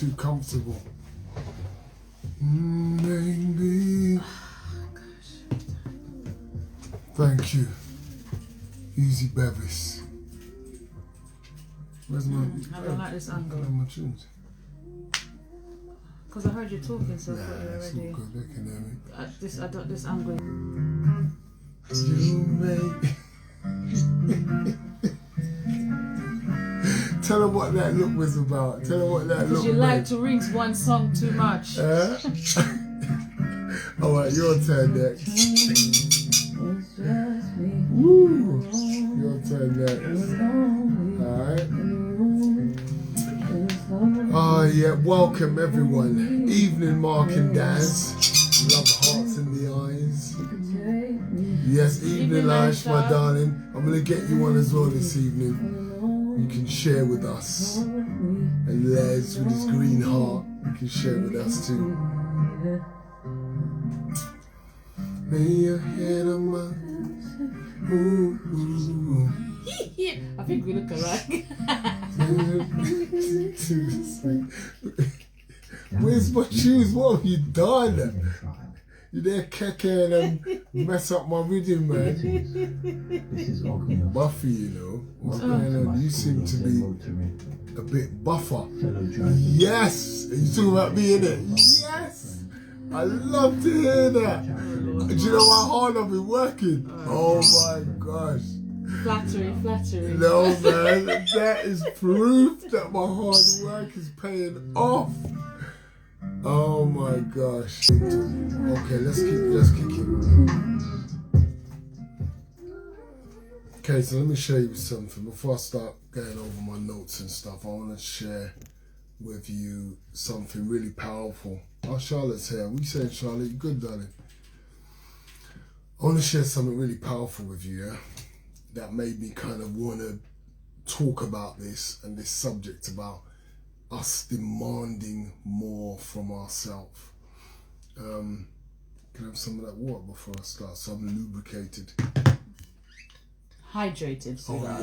too comfortable. Maybe. Thank you. Easy Bevis. Where's my... I don't like this angle. My tunes? Because I heard you talking, so I thought you were It's already... all good, they can hear me. This angle... You make... Tell her what that look was about. Tell her what that look was. Because you like to ring one song too much. Alright, your turn next. Woo! Your turn next. Alright. Oh yeah, welcome everyone. Evening Mark and Daz. Love hearts in the eyes. Yes, evening Ash, my darling. I'm gonna get you one as well this evening. You can share with us. And Les with his green heart, you can share with us too. Lay your head on my... Ooh, ooh. I think we look alike. Where's my shoes? What have you done? You're there kicking and mess up my rhythm, man. Buffy, you know. What's going on? You seem to be a bit buffer. Yes! Are you talking about me, innit? Yes! I love to hear that. Do you know how hard I've been working? Oh my gosh. Flattery. No, man. That is proof that my hard work is paying off. Oh my gosh. Okay, let's kick it. Okay, so let me show you something. Before I start going over my notes and stuff, I want to share with you something really powerful. Oh, Charlotte's here. What are you saying, Charlotte? You good, darling? I want to share something really powerful with you, yeah? That made me kind of want to talk about this and this subject about us demanding more from ourselves. Can I have some of that water before I start? So I'm lubricated. Hydrated, sweetheart.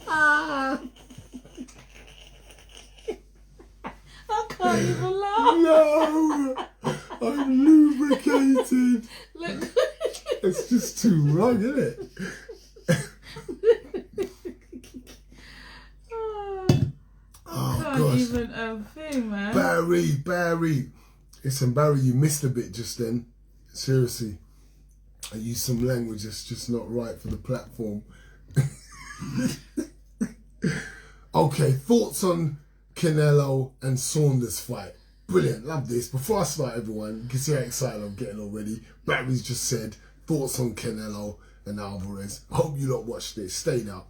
Oh, I can't even laugh. No! I'm lubricated. Look. It's just too wrong, isn't it? Oh gosh. Even a thing, man. Barry. Listen, Barry, you missed a bit just then. Seriously. I used some language that's just not right for the platform. Okay, thoughts on Canelo and Saunders fight. Brilliant, love this. Before I start, everyone, you can see how excited I'm getting already. Barry's just said thoughts on Canelo and Alvarez. I hope you lot watched it. Stayed up.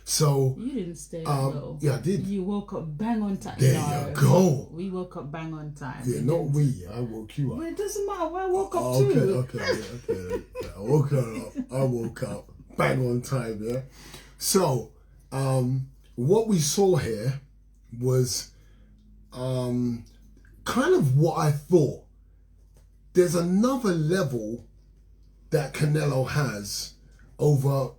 So you didn't stay up though. Yeah, I did. You woke up bang on time. There you go. We woke up bang on time. Yeah, not we. I woke you up. Well, it doesn't matter. Well, I woke up too. Okay. I woke up. Bang on time, yeah. So, what we saw here was kind of what I thought. There's another level that Canelo has over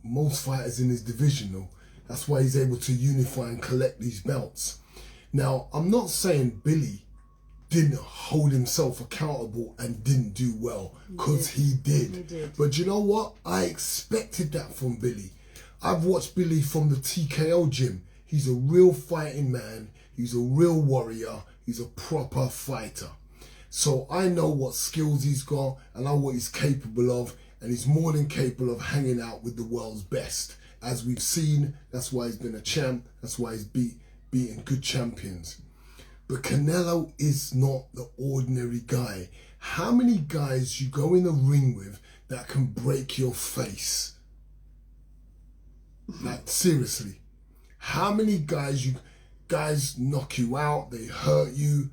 most fighters in his division, though. That's why he's able to unify and collect these belts. Now, I'm not saying Billy didn't hold himself accountable and didn't do well, because he did. But you know what? I expected that from Billy. I've watched Billy from the TKO gym. He's a real fighting man. He's a real warrior. He's a proper fighter. So I know what skills he's got, and I know what he's capable of, and he's more than capable of hanging out with the world's best. As we've seen, that's why he's been a champ. That's why he's beaten good champions. But Canelo is not the ordinary guy. How many guys you go in the ring with that can break your face? Like, seriously. How many guys knock you out, they hurt you?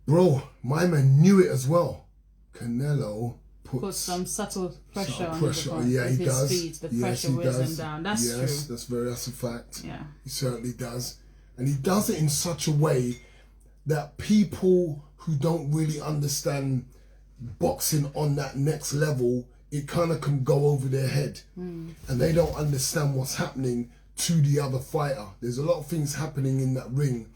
Bro, my man knew it as well. Canelo puts some subtle pressure on his his feet. The pressure wears him down. That's true. That's a fact. Yeah. He certainly does. And he does it in such a way that people who don't really understand boxing on that next level it kind of can go over their head, and they don't understand what's happening to the other fighter. There's a lot of things happening in that ring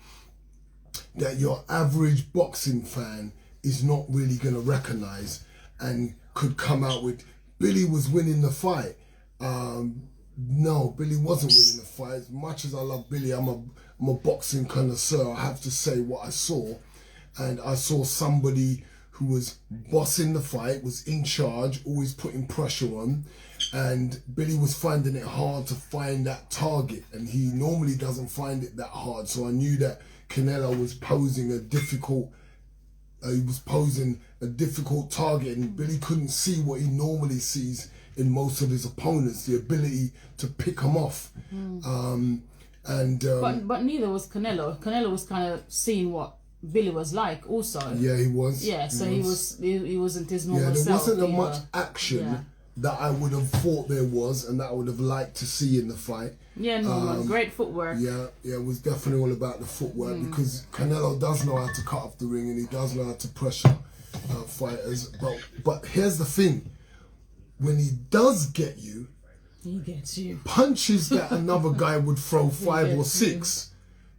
that your average boxing fan is not really going to recognize, and could come out with, Billy was winning the fight. No, Billy wasn't winning the fight. As much as I love Billy, I'm a boxing connoisseur. I have to say what I saw. And I saw somebody who was bossing the fight, was in charge, always putting pressure on. And Billy was finding it hard to find that target. And he normally doesn't find it that hard. So I knew that Canelo was posing a difficult target, and Billy couldn't see what he normally sees in most of his opponents, the ability to pick them off. But neither was Canelo. Canelo was kind of seeing what Billy was like also. Yeah, he was. Yeah, so he wasn't his normal self. There wasn't much action that I would have thought there was, and that I would have liked to see in the fight. Yeah, no, great footwork. Yeah, it was definitely all about the footwork, because Canelo does know how to cut off the ring, and he does know how to pressure fighters. But here's the thing: when he does get you, he gets you. Punches that another guy would throw 5 or 6.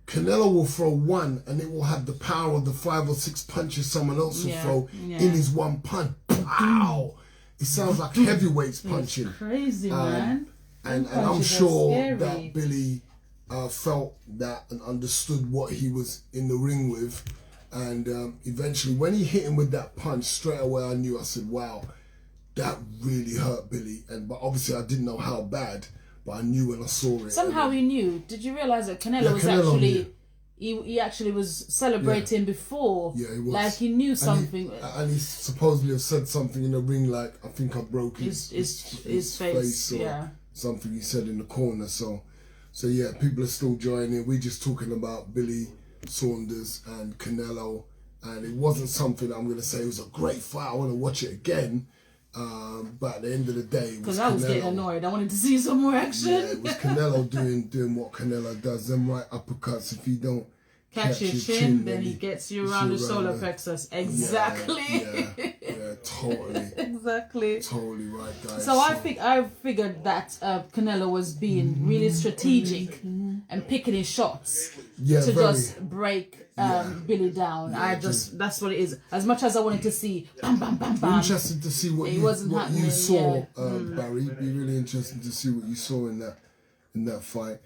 Canelo will throw 1, and it will have the power of the 5 or 6 punches someone else will throw in his one punch. Pow! It sounds like heavyweights punching. It's crazy, man. And I'm sure that Billy felt that and understood what he was in the ring with. And eventually, when he hit him with that punch, straight away I knew, I said, wow, that really hurt Billy. But obviously I didn't know how bad, but I knew when I saw it. Somehow he knew. Did you realise that Canelo was actually... He actually was celebrating before. Yeah, he was. Like he knew something. And he supposedly have said something in the ring, like, I think I broke his face or something he said in the corner. So yeah, people are still joining. We're just talking about Billy, Saunders and Canelo. And it wasn't something I'm going to say it was a great fight. I want to watch it again. But at the end of the day, because I was getting annoyed. I wanted to see some more action. Yeah, it was Canelo doing what Canelo does. Them right uppercuts. If you don't catch your chin, then he gets you around the solar plexus. Exactly. Yeah, totally. Exactly. Totally right, guys. So I figured that Canelo was being really strategic and picking his shots just break Billy down. That's what it is. As much as I wanted to see bam bam bam bam. Interested to see what you saw, Barry. It'd be really interesting to see what you saw in that fight.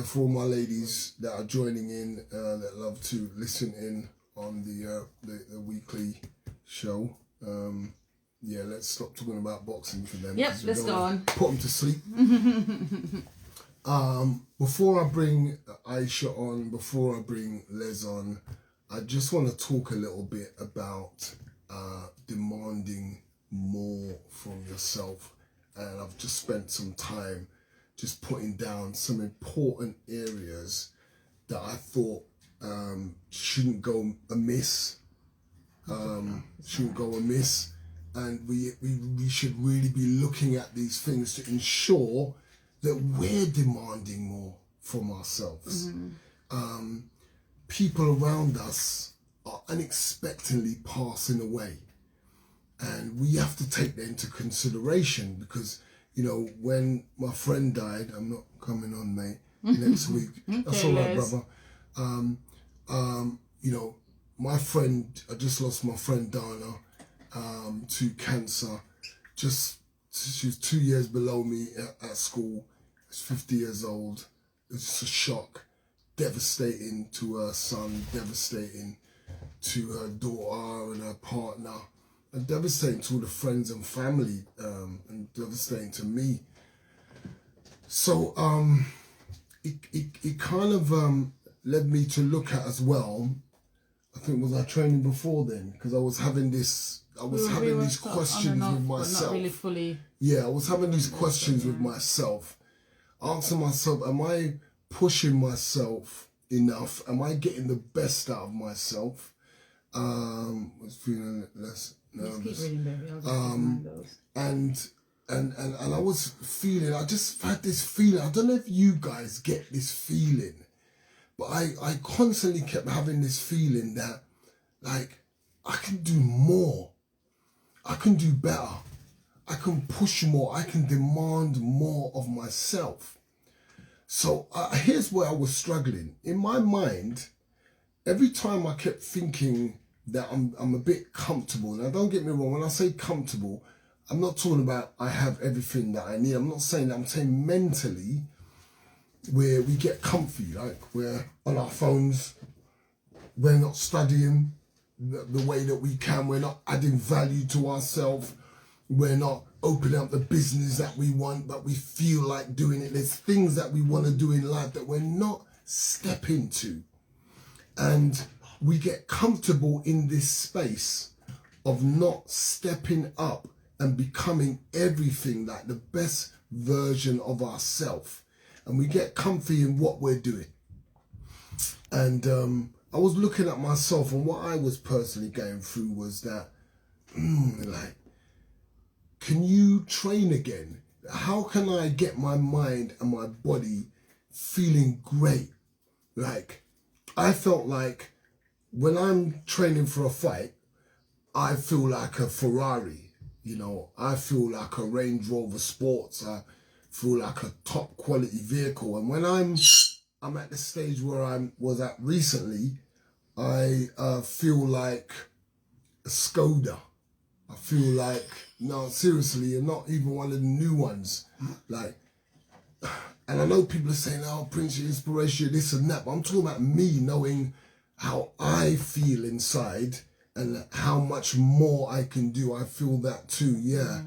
For all my ladies that are joining in, that love to listen in on the weekly show. Let's stop talking about boxing for them. Yep, let's go on. Put them to sleep. Before I bring Aisha on, before I bring Les on, I just want to talk a little bit about demanding more from yourself. And I've just spent some time just putting down some important areas that I thought shouldn't go amiss. And we should really be looking at these things to ensure that we're demanding more from ourselves. People around us are unexpectedly passing away, and we have to take that into consideration, because when my friend died, I'm not coming on, mate, next week. That's all right, brother. My friend, I just lost my friend Dana to cancer. She was 2 years below me at school. She's 50 years old. It was just a shock. Devastating to her son, devastating to her daughter and her partner, and devastating to all the friends and family, and devastating to me. So it kind of led me to look at as well, I think, was I training before then? Because I was having these questions with myself. Not really fully. Yeah, I was having these questions with myself, asking myself, am I pushing myself enough? Am I getting the best out of myself? Was feeling less nervous. Just keep reading, baby. And I was feeling, I just had this feeling, I don't know if you guys get this feeling, but I constantly kept having this feeling that, like, I can do more. I can do better. I can push more, I can demand more of myself. So here's where I was struggling. In my mind, every time I kept thinking that I'm a bit comfortable. Now don't get me wrong, when I say comfortable, I'm not talking about I have everything that I need. I'm not saying that. I'm saying mentally, where we get comfy, like we're on our phones, we're not studying the way that we can, we're not adding value to ourselves, we're not opening up the business that we want, but we feel like doing it. There's things that we want to do in life that we're not stepping to. And we get comfortable in this space of not stepping up and becoming everything, like the best version of ourselves. And we get comfy in what we're doing. And I was looking at myself, and what I was personally going through was that, like, can you train again? How can I get my mind and my body feeling great? Like, I felt like when I'm training for a fight, I feel like a Ferrari, you know, I feel like a Range Rover Sports, I feel like a top quality vehicle. And when I'm at the stage where I was at recently, I feel like a Skoda. I feel like, no, seriously, and not even one of the new ones. Like, and I know people are saying, oh, Prince, your inspiration, this and that, but I'm talking about me knowing how I feel inside and how much more I can do. I feel that too, yeah.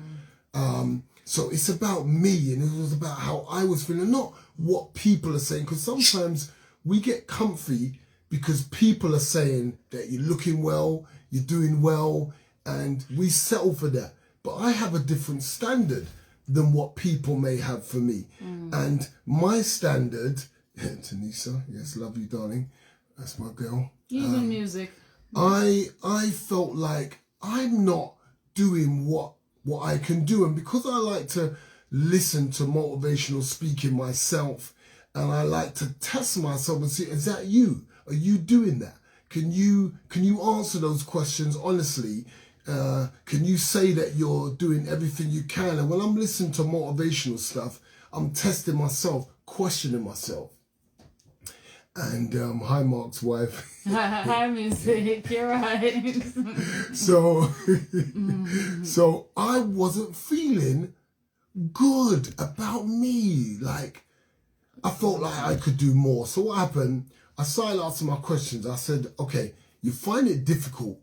So it's about me, and it was about how I was feeling, not what people are saying, because sometimes we get comfy because people are saying that you're looking well, you're doing well, and we settle for that. But I have a different standard than what people may have for me. And my standard, Tanisha, yes, love you, darling. That's my girl. Even music. I felt like I'm not doing what I can do. And because I like to listen to motivational speaking myself, and I like to test myself and see, is that you? Are you doing that? Can you answer those questions honestly? Can you say that you're doing everything you can? And when I'm listening to motivational stuff, I'm testing myself, questioning myself. And hi, Mark's wife. Hi, music. You're right. So I wasn't feeling good about me. Like, I felt like I could do more. So what happened? I started asking my questions. I said, okay, you find it difficult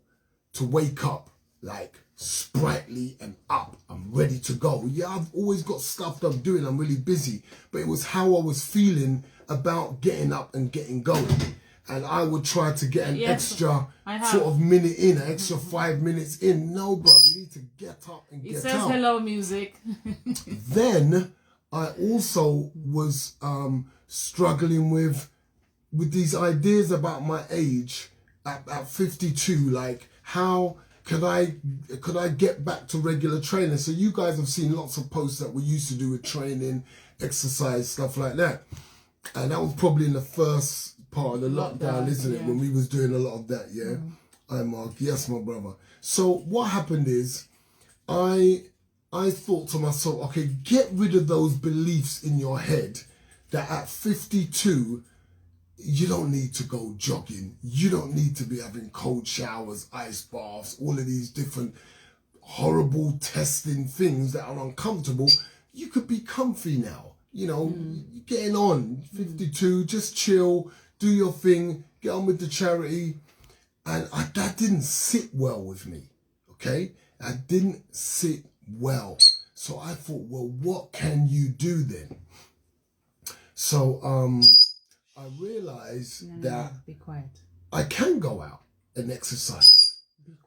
to wake up like sprightly and up. I'm ready to go. Yeah, I've always got stuff that I'm doing. I'm really busy. But it was how I was feeling about getting up and getting going. And I would try to get an extra sort of minute in, an extra 5 minutes in. No, bro, you need to get up and get out. It says hello, music. Then I also was struggling with these ideas about my age at 52. Like, how could I get back to regular training? So you guys have seen lots of posts that we used to do with training, exercise, stuff like that. And that was probably in the first part of the lockdown, isn't it? When we was doing a lot of that, yeah? I'm Mark, yes, my brother. So what happened is, I thought to myself, okay, get rid of those beliefs in your head that at 52, you don't need to go jogging. You don't need to be having cold showers, ice baths, all of these different horrible testing things that are uncomfortable. You could be comfy now. You know, getting on, 52, just chill, do your thing, get on with the charity. And that didn't sit well with me, okay? That didn't sit well. So I thought, well, what can you do then? So I realized that be quiet. I can go out and exercise.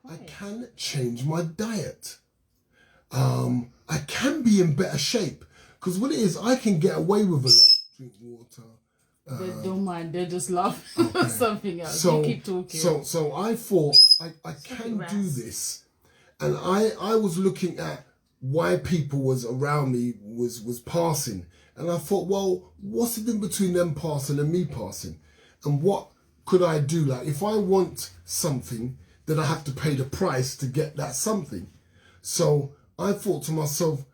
I can change my diet. I can be in better shape. Because what it is, I can get away with a lot. Drink water. They don't mind. They just love something else. So, you keep talking. So I thought I can do this. And I was looking at why people was around me was passing. And I thought, well, what's the difference between them passing and me passing? And what could I do? Like, if I want something, then I have to pay the price to get that something. So I thought to myself,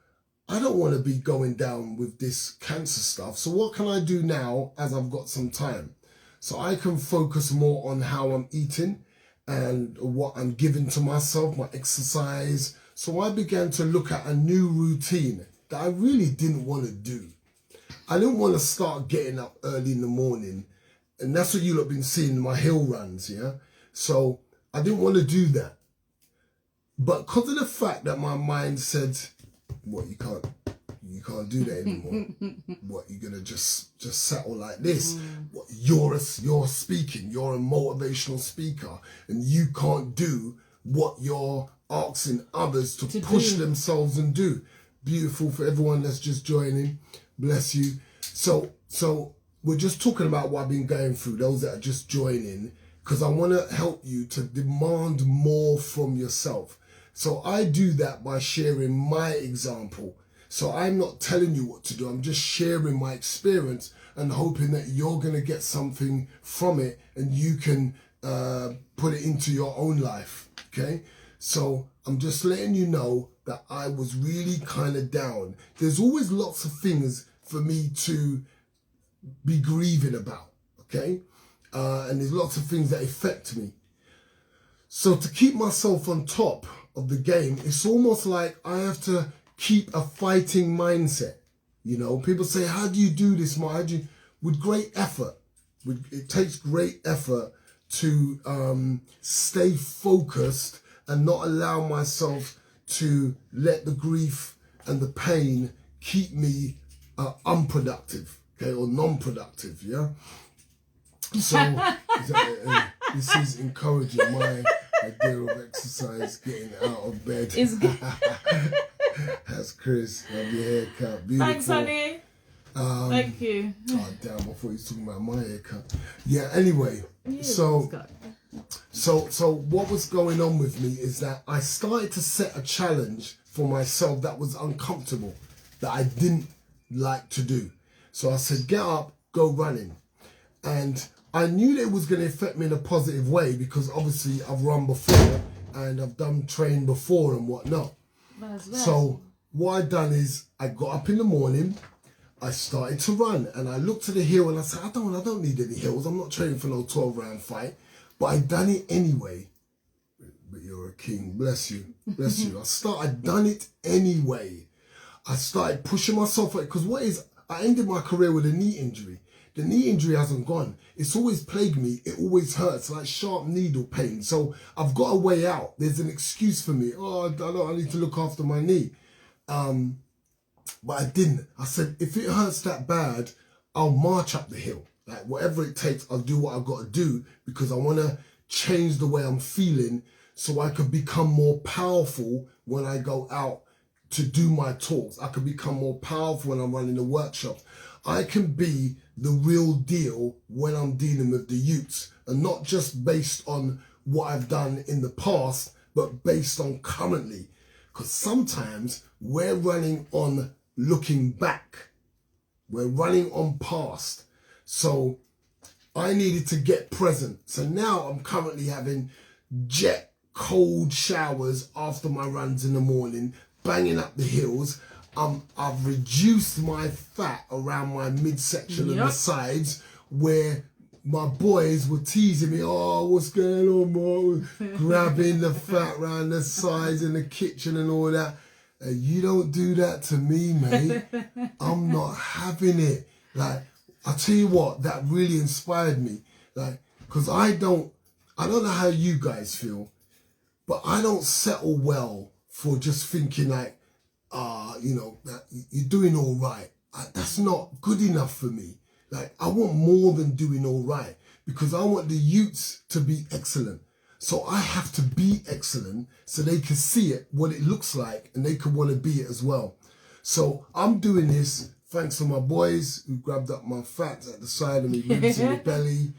I don't want to be going down with this cancer stuff. So what can I do now as I've got some time? So I can focus more on how I'm eating and what I'm giving to myself, my exercise. So I began to look at a new routine that I really didn't want to do. I didn't want to start getting up early in the morning. And that's what you lot been seeing, my hill runs, yeah? So I didn't want to do that. But because of the fact that my mind said, what, you can't do that anymore. What, you're gonna just settle like this? What, you're speaking, you're a motivational speaker, and you can't do what you're asking others to push themselves and do. Beautiful for everyone that's just joining. Bless you. So we're just talking about what I've been going through, those that are just joining, because I want to help you to demand more from yourself. So I do that by sharing my example. So I'm not telling you what to do. I'm just sharing my experience and hoping that you're going to get something from it and you can put it into your own life. Okay? So I'm just letting you know that I was really kind of down. There's always lots of things for me to be grieving about. Okay? And there's lots of things that affect me. So to keep myself on top of the game, it's almost like I have to keep a fighting mindset. You know, people say, how do you do this, Mark? With great effort. It takes great effort to stay focused and not allow myself to let the grief and the pain keep me unproductive, okay, or non-productive, yeah? So this is encouraging my idea of exercise, getting out of bed. That's Chris. Love your haircut. Beautiful. Thanks, honey. Thank you. Oh damn! I thought he was talking about my haircut. Yeah. Anyway, so what was going on with me is that I started to set a challenge for myself that was uncomfortable, that I didn't like to do. So I said, get up, go running, and I knew that it was going to affect me in a positive way because obviously I've run before and I've done train before and whatnot. So what I done is I got up in the morning, I started to run and I looked at the hill and I said, I don't need any hills. I'm not training for no 12-round fight, but I done it anyway. But you're a king, bless you, bless you. I done it anyway. I started pushing myself because I ended my career with a knee injury. The knee injury hasn't gone. It's always plagued me. It always hurts, like sharp needle pain. So I've got a way out. There's an excuse for me. I need to look after my knee. But I didn't. I said, if it hurts that bad, I'll march up the hill. Like whatever it takes, I'll do what I've got to do because I want to change the way I'm feeling so I could become more powerful when I go out to do my talks. I could become more powerful when I'm running the workshops. I can be the real deal when I'm dealing with the youths, and not just based on what I've done in the past, but based on currently. Because sometimes we're running on looking back. We're running on past. So I needed to get present. So now I'm currently having jet cold showers after my runs in the morning, banging up the hills. I've reduced my fat around my midsection and the sides, where my boys were teasing me, oh, what's going on, Mark? Grabbing the fat around the sides in the kitchen and all that. You don't do that to me, mate. I'm not having it. Like, I tell you what, that really inspired me. Like, because I don't know how you guys feel, but I don't settle well for just thinking like, that you're doing all right. That's not good enough for me. Like, I want more than doing all right because I want the youths to be excellent. So I have to be excellent so they can see it, what it looks like, and they can want to be it as well. So I'm doing this thanks to my boys who grabbed up my fat at the side of me, ribs in the belly.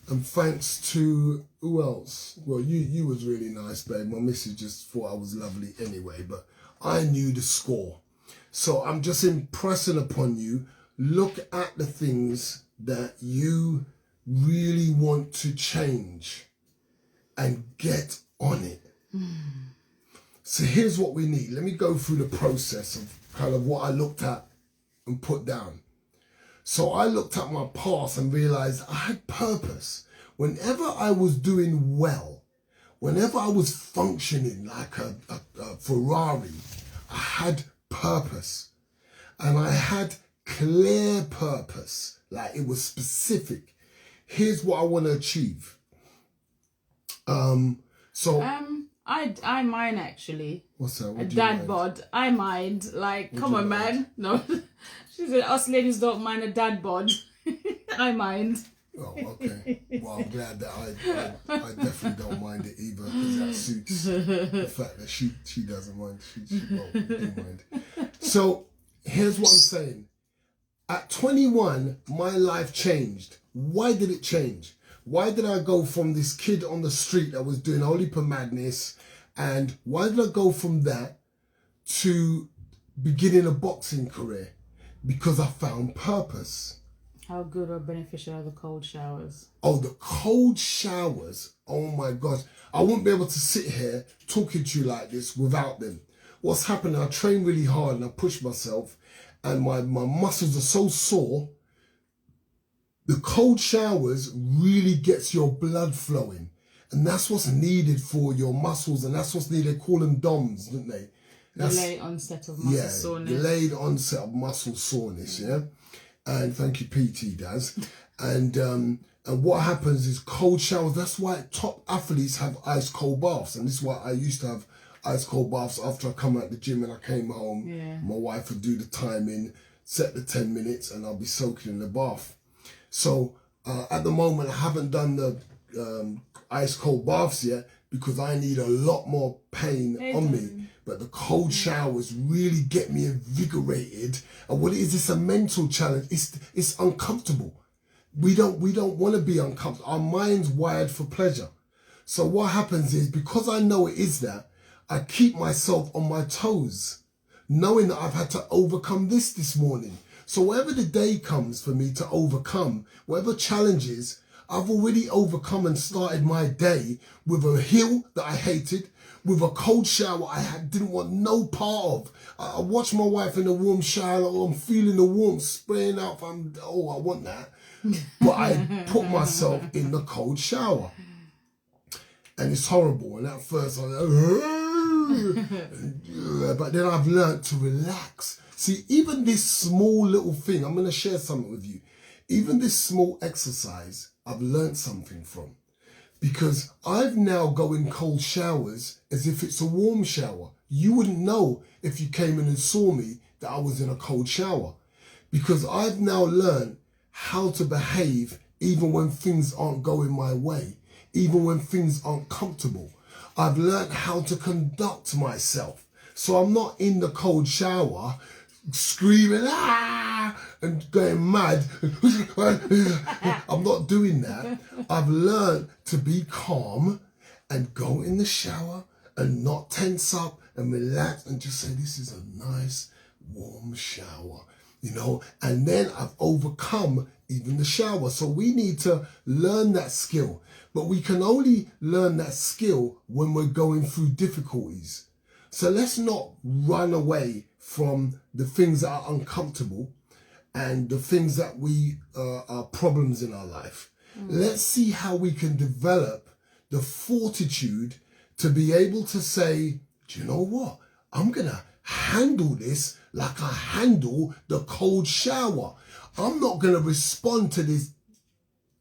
And thanks to, who else? Well, you was really nice, babe. My missus just thought I was lovely anyway, but I knew the score. So I'm just impressing upon you, look at the things that you really want to change and get on it. So here's what we need. Let me go through the process of kind of what I looked at and put down. So I looked at my past and realized I had purpose. Whenever I was doing well, whenever I was functioning like a Ferrari, I had purpose. And I had clear purpose, like it was specific. Here's what I want to achieve. I mind actually. What's that? A dad bod. I mind. Like, come on, man. No, she said us ladies don't mind a dad bod. I mind. Oh, okay. Well, I'm glad that I definitely don't mind it either, because that suits the fact that she doesn't mind. She won't do mind. So here's what I'm saying. At 21, my life changed. Why did it change? Why did I go from this kid on the street that was doing holy per madness, and why did I go from that to beginning a boxing career? Because I found purpose. How good or beneficial are the cold showers? Oh, the cold showers. Oh my gosh. I wouldn't be able to sit here talking to you like this without them. What's happening, I train really hard and I push myself, and my muscles are so sore. The cold showers really gets your blood flowing. And that's what's needed for your muscles, and that's what's needed. They call them DOMs, don't they? Delayed onset of muscle soreness. Delayed onset of muscle soreness, yeah? And thank you, PT does. And what happens is cold showers. That's why top athletes have ice cold baths. And this is why I used to have ice cold baths after I come out the gym and I came home. Yeah. My wife would do the timing, set the 10 minutes, and I'll be soaking in the bath. So at the moment, I haven't done the ice cold baths yet because I need a lot more pain on me. But the cold showers really get me invigorated. And what it is, it's a mental challenge. It's uncomfortable. We don't want to be uncomfortable. Our mind's wired for pleasure. So what happens is, because I know it is that, I keep myself on my toes, knowing that I've had to overcome this morning. So whatever the day comes for me to overcome, whatever challenges, I've already overcome and started my day with a hill that I hated, with a cold shower didn't want no part of. I watched my wife in a warm shower, I'm feeling the warmth spraying out, I want that. But I put myself in the cold shower. And it's horrible. And at first I was like, but then I've learned to relax. See, even this small little thing, I'm going to share something with you. Even this small exercise, I've learned something from. Because I've now go in cold showers as if it's a warm shower. You wouldn't know if you came in and saw me that I was in a cold shower. Because I've now learned how to behave even when things aren't going my way, even when things aren't comfortable. I've learned how to conduct myself. So I'm not in the cold shower screaming, and going mad. I'm not doing that. I've learned to be calm and go in the shower and not tense up and relax and just say, this is a nice warm shower, and then I've overcome even the shower. So we need to learn that skill, but we can only learn that skill when we're going through difficulties. So let's not run away from the things that are uncomfortable and the things that are problems in our life. Let's see how we can develop the fortitude to be able to say, do you know what? I'm going to handle this like I handle the cold shower. I'm not going to respond to this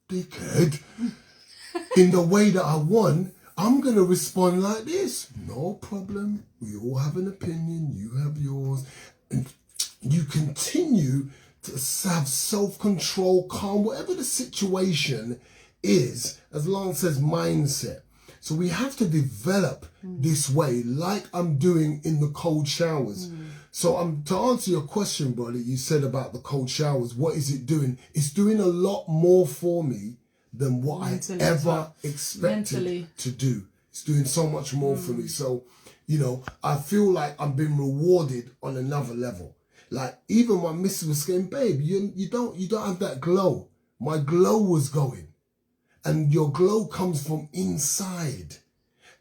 dickhead in the way that I want. I'm going to respond like this. No problem. We all have an opinion. You have yours. And you continue to have self-control, calm, whatever the situation is, as long as there's mindset. So we have to develop this way, like I'm doing in the cold showers. So to answer your question, brother, you said about the cold showers, what is it doing? It's doing a lot more for me than what I ever expected to do. It's doing so much more for me. So, I feel like I'm being rewarded on another level. Like, even my missus was saying, babe, you don't have that glow. My glow was going. And your glow comes from inside.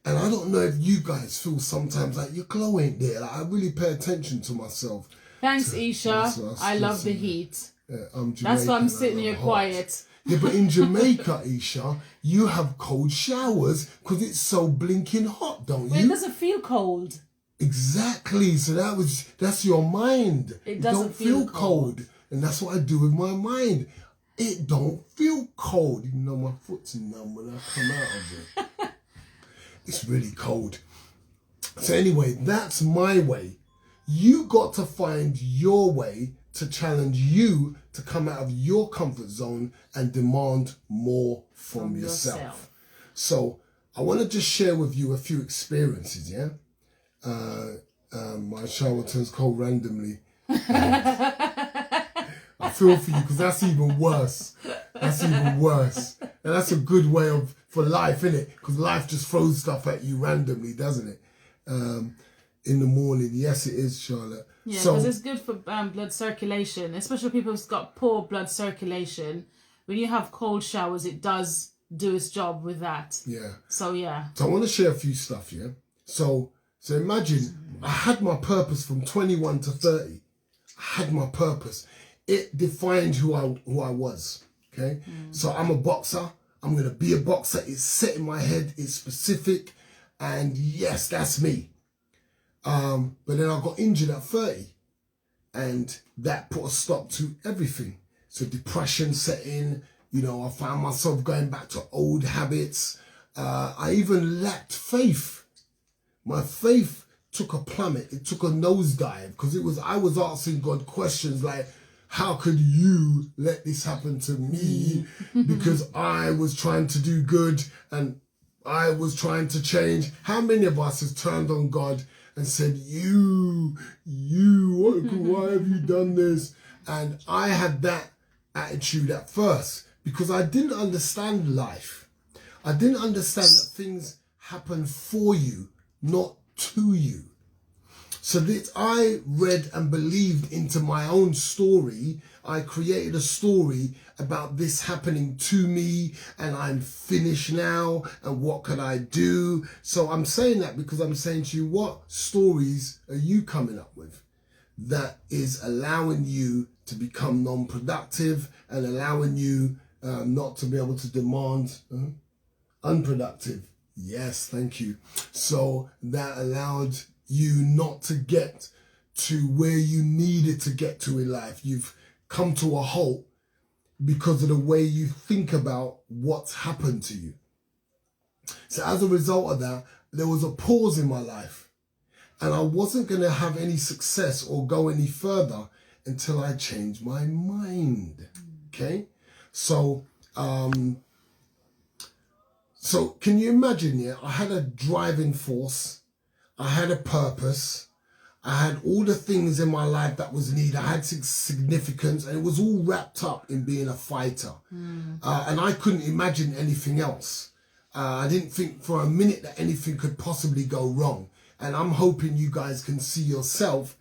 And I don't know if you guys feel sometimes like your glow ain't there. Like I really pay attention to myself. Thanks, Isha. I love the heat. I'm Jamaican, that's why I'm sitting here quiet. Yeah, but in Jamaica, Isha, you have cold showers because it's so blinking hot, don't you? It doesn't feel cold. Exactly. So that's your mind. It doesn't don't feel cold. And that's what I do with my mind. It don't feel cold. Even though my foot's numb when I come out of it. It's really cold. So anyway, that's my way. You got to find your way to challenge you to come out of your comfort zone and demand more from yourself. So I want to just share with you a few experiences, yeah? My shower turns cold randomly. I feel for you because that's even worse. That's even worse. And that's a good way for life, isn't it? Because life just throws stuff at you randomly, doesn't it? In the morning. Yes, it is, Charlotte. Yeah, because it's good for blood circulation, especially people who've got poor blood circulation. When you have cold showers, it does do its job with that. Yeah. So, yeah. So I want to share a few stuff, yeah? So imagine I had my purpose from 21 to 30. I had my purpose. It defined who I was, okay? So I'm a boxer. I'm going to be a boxer. It's set in my head. It's specific. And yes, that's me. But then I got injured at 30. And that put a stop to everything. So depression set in. You know, I found myself going back to old habits. I even lacked faith. My faith took a plummet. It took a nosedive because I was asking God questions like, how could you let this happen to me? Because I was trying to do good and I was trying to change. How many of us has turned on God and said, why have you done this? And I had that attitude at first because I didn't understand life. I didn't understand that things happen for you, not to you. So that I read and believed into my own story. I created a story about this happening to me and I'm finished now and what can I do? So I'm saying that because I'm saying to you, what stories are you coming up with that is allowing you to become non-productive and allowing you not to be able to demand unproductive? Yes, thank you. So that allowed you not to get to where you needed to get to in life. You've come to a halt because of the way you think about what's happened to you. So as a result of that, there was a pause in my life and I wasn't going to have any success or go any further until I changed my mind. Okay? So can you imagine, yeah, I had a driving force. I had a purpose. I had all the things in my life that was needed. I had significance and it was all wrapped up in being a fighter. And I couldn't imagine anything else. I didn't think for a minute that anything could possibly go wrong. And I'm hoping you guys can see yourself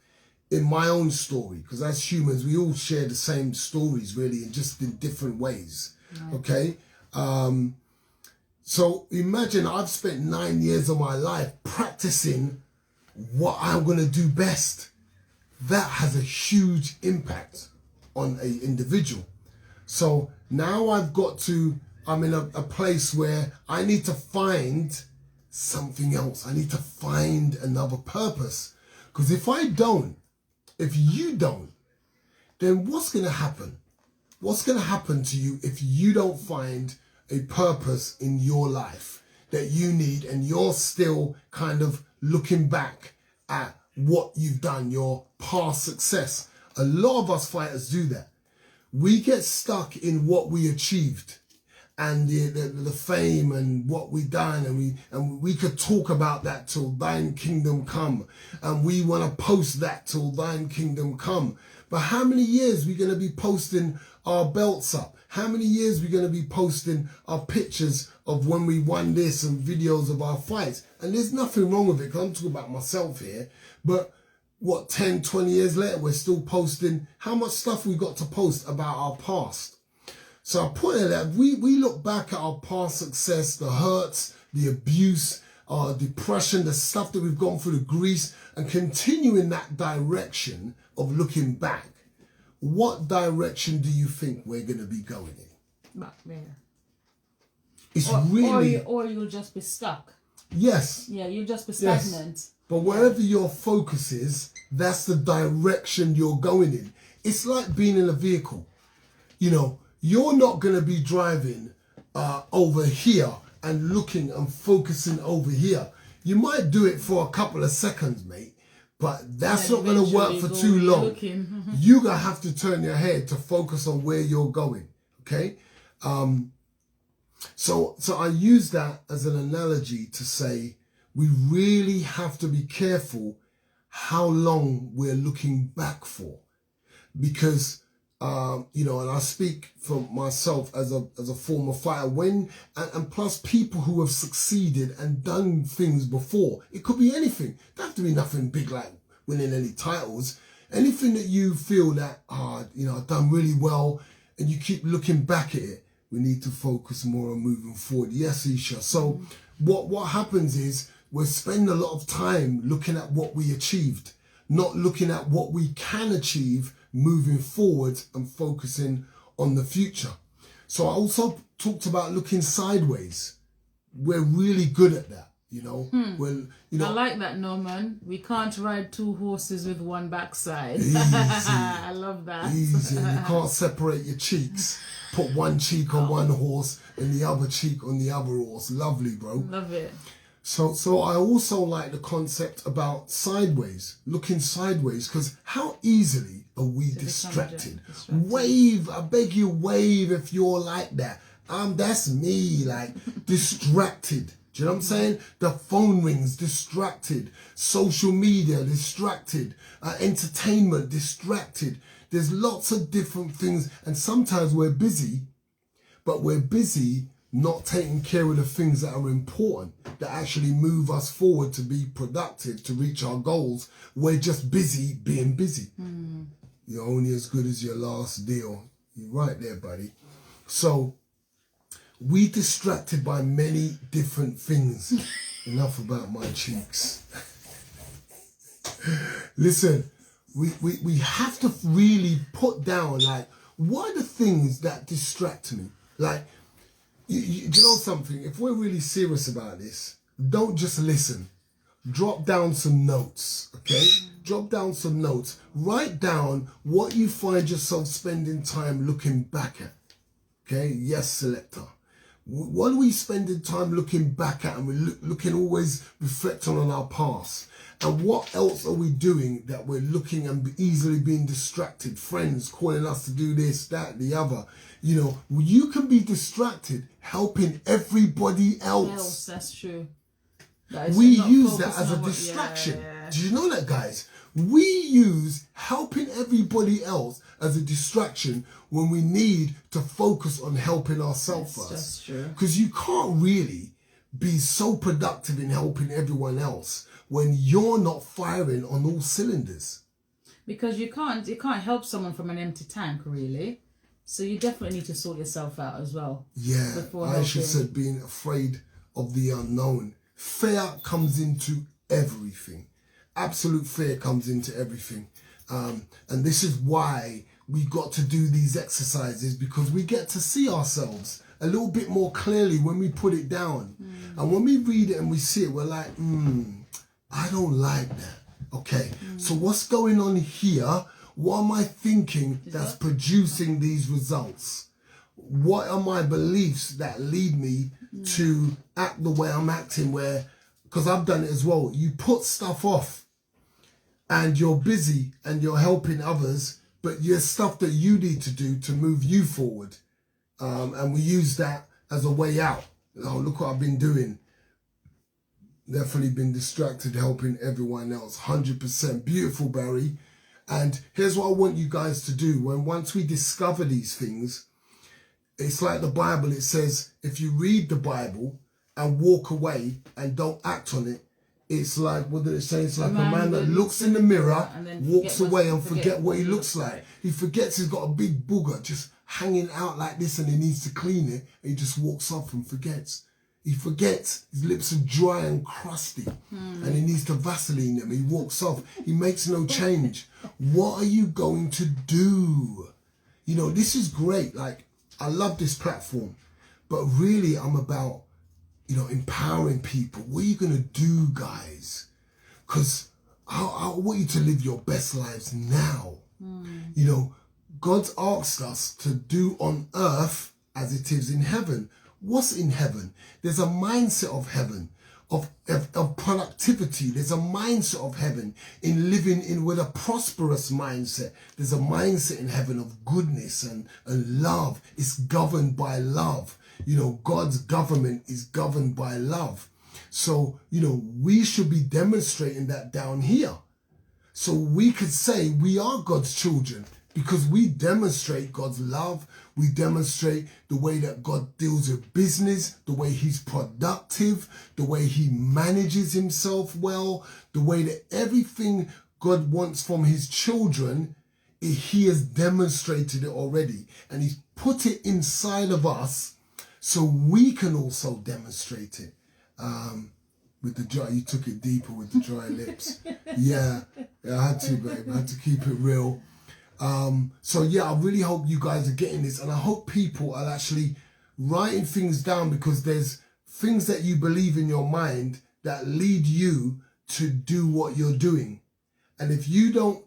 in my own story because as humans, we all share the same stories really, and just in different ways. Right. Okay? So imagine I've spent 9 years of my life practicing what I'm going to do best. That has a huge impact on an individual. So now I'm in a place where I need to find something else. I need to find another purpose. Because if you don't, then what's going to happen? What's going to happen to you if you don't find a purpose in your life that you need and you're still kind of looking back at what you've done, your past success? A lot of us fighters do that. We get stuck in what we achieved and the fame and what we done, and we could talk about that till thine kingdom come, and we want to post that till thine kingdom come. But how many years are we going to be posting our belts up? How many years are we going to be posting our pictures of when we won this and videos of our fights? And there's nothing wrong with it because I'm talking about myself here. But what, 10, 20 years later, we're still posting how much stuff we got to post about our past. So I put it that we look back at our past success, the hurts, the abuse, our depression, the stuff that we've gone through, the grief, and continue in that direction of looking back, what direction do you think we're going to be going in? Back there. It's really... Or you'll just be stuck. Yes. Yeah, you'll just be stagnant. Yes. But wherever your focus is, that's the direction you're going in. It's like being in a vehicle. You know, you're not going to be driving over here and looking and focusing over here. You might do it for a couple of seconds, mate, but that's not going to work for too long. You're going to have to turn your head to focus on where you're going, okay? So I use that as an analogy to say we really have to be careful how long we're looking back for, because you know, and I speak for myself as a former fighter, and plus people who have succeeded and done things before. It could be anything. It doesn't have to be nothing big like winning any titles. Anything that you feel that, you know, I've done really well, and you keep looking back at it. We need to focus more on moving forward. Yes, Isha. So what happens is we spend a lot of time looking at what we achieved, not looking at what we can achieve moving forward and focusing on the future. So I also talked about looking sideways. We're really good at that, you know. Well, you know, I like that, Norman. We can't ride two horses with one backside. Easy. I love that. Easy. And you can't separate your cheeks. Put one cheek on one horse and the other cheek on the other horse. Lovely, bro. Love it. So I also like the concept about sideways, looking sideways, because how easily are we distracted? Wave, I beg you, wave if you're like that. That's me, like distracted. Do you know what I'm saying? The phone rings, distracted. Social media, distracted. Entertainment, distracted. There's lots of different things, and sometimes we're busy, but we're busy not taking care of the things that are important, that actually move us forward to be productive, to reach our goals. We're just busy being busy. You're only as good as your last deal. You're right there, buddy. So we distracted by many different things. Enough about my cheeks. Listen, we have to really put down, like, what are the things that distract me? Like, you know something? If we're really serious about this, don't just listen. Drop down some notes, okay? Drop down some notes. Write down what you find yourself spending time looking back at, okay? Yes, selector. What are we spending time looking back at? And we're looking, always reflecting on our past. And what else are we doing that we're looking and easily being distracted? Friends calling us to do this, that, the other. You know, you can be distracted helping everybody else. Yes, that's true. We use that as a distraction. Yeah. Do you know that, guys? We use helping everybody else as a distraction when we need to focus on helping ourselves first. That's true. Because you can't really be so productive in helping everyone else when you're not firing on all cylinders. Because you can't help someone from an empty tank, really. So you definitely need to sort yourself out as well. Yeah, Aisha said being afraid of the unknown. Fear comes into everything. Absolute fear comes into everything. And this is why we got to do these exercises, because we get to see ourselves a little bit more clearly when we put it down. And when we read it and we see it, we're like, I don't like that. Okay, so what's going on here? What am I thinking that's producing these results? What are my beliefs that lead me to act the way I'm acting? Where, because I've done it as well, you put stuff off and you're busy and you're helping others, but there's stuff that you need to do to move you forward. And we use that as a way out. Oh, look what I've been doing. Definitely been distracted helping everyone else. 100%. Beautiful, Barry. And here's what I want you guys to do. Once we discover these things, it's like the Bible. It says, if you read the Bible and walk away and don't act on it, it's like, what did it say? It's like a man that looks in the mirror, walks away and forget what he looks like. He forgets he's got a big booger just hanging out like this and he needs to clean it. And he just walks off and forgets. He forgets his lips are dry and crusty and he needs to Vaseline them. He walks off. He makes no change. What are you going to do? You know, this is great. Like, I love this platform, but really I'm about, you know, empowering people. What are you going to do, guys? Because I want you to live your best lives now. You know, God's asked us to do on earth as it is in heaven. What's in heaven? There's a mindset of heaven, of productivity. There's a mindset of heaven in living in with a prosperous mindset. There's a mindset in heaven of goodness and love. It's governed by love. You know, God's government is governed by love. So, you know, we should be demonstrating that down here. So we could say we are God's children because we demonstrate God's love. We demonstrate the way that God deals with business, the way he's productive, the way he manages himself well, the way that everything God wants from his children, he has demonstrated it already. And he's put it inside of us so we can also demonstrate it. With the dry, you took it deeper with the dry lips. Yeah, I had to, babe. I had to keep it real. So yeah, I really hope you guys are getting this, and I hope people are actually writing things down, because there's things that you believe in your mind that lead you to do what you're doing. And if you don't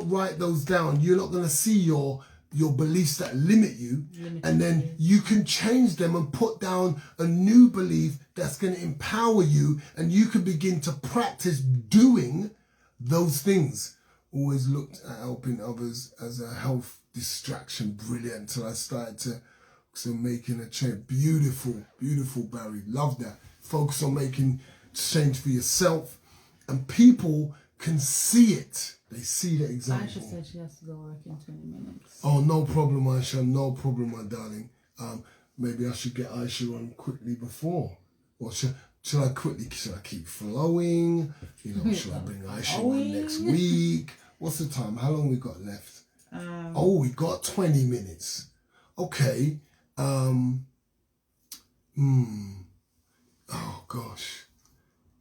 write those down, you're not going to see your beliefs that limit you, and then you can change them and put down a new belief that's going to empower you, and you can begin to practice doing those things. Always looked at helping others as a health distraction. Brilliant. Until I started to making a change. Beautiful, beautiful, Barry. Love that. Focus on making change for yourself, and people can see it. They see the example. Aisha said she has to go work in 20 minutes. Oh, no problem, Aisha. No problem, my darling. Maybe I should get Aisha on quickly before. Or should I keep flowing? You know, should I bring Aisha on next week? What's the time? How long we got left? We got 20 minutes. Okay. Oh, gosh.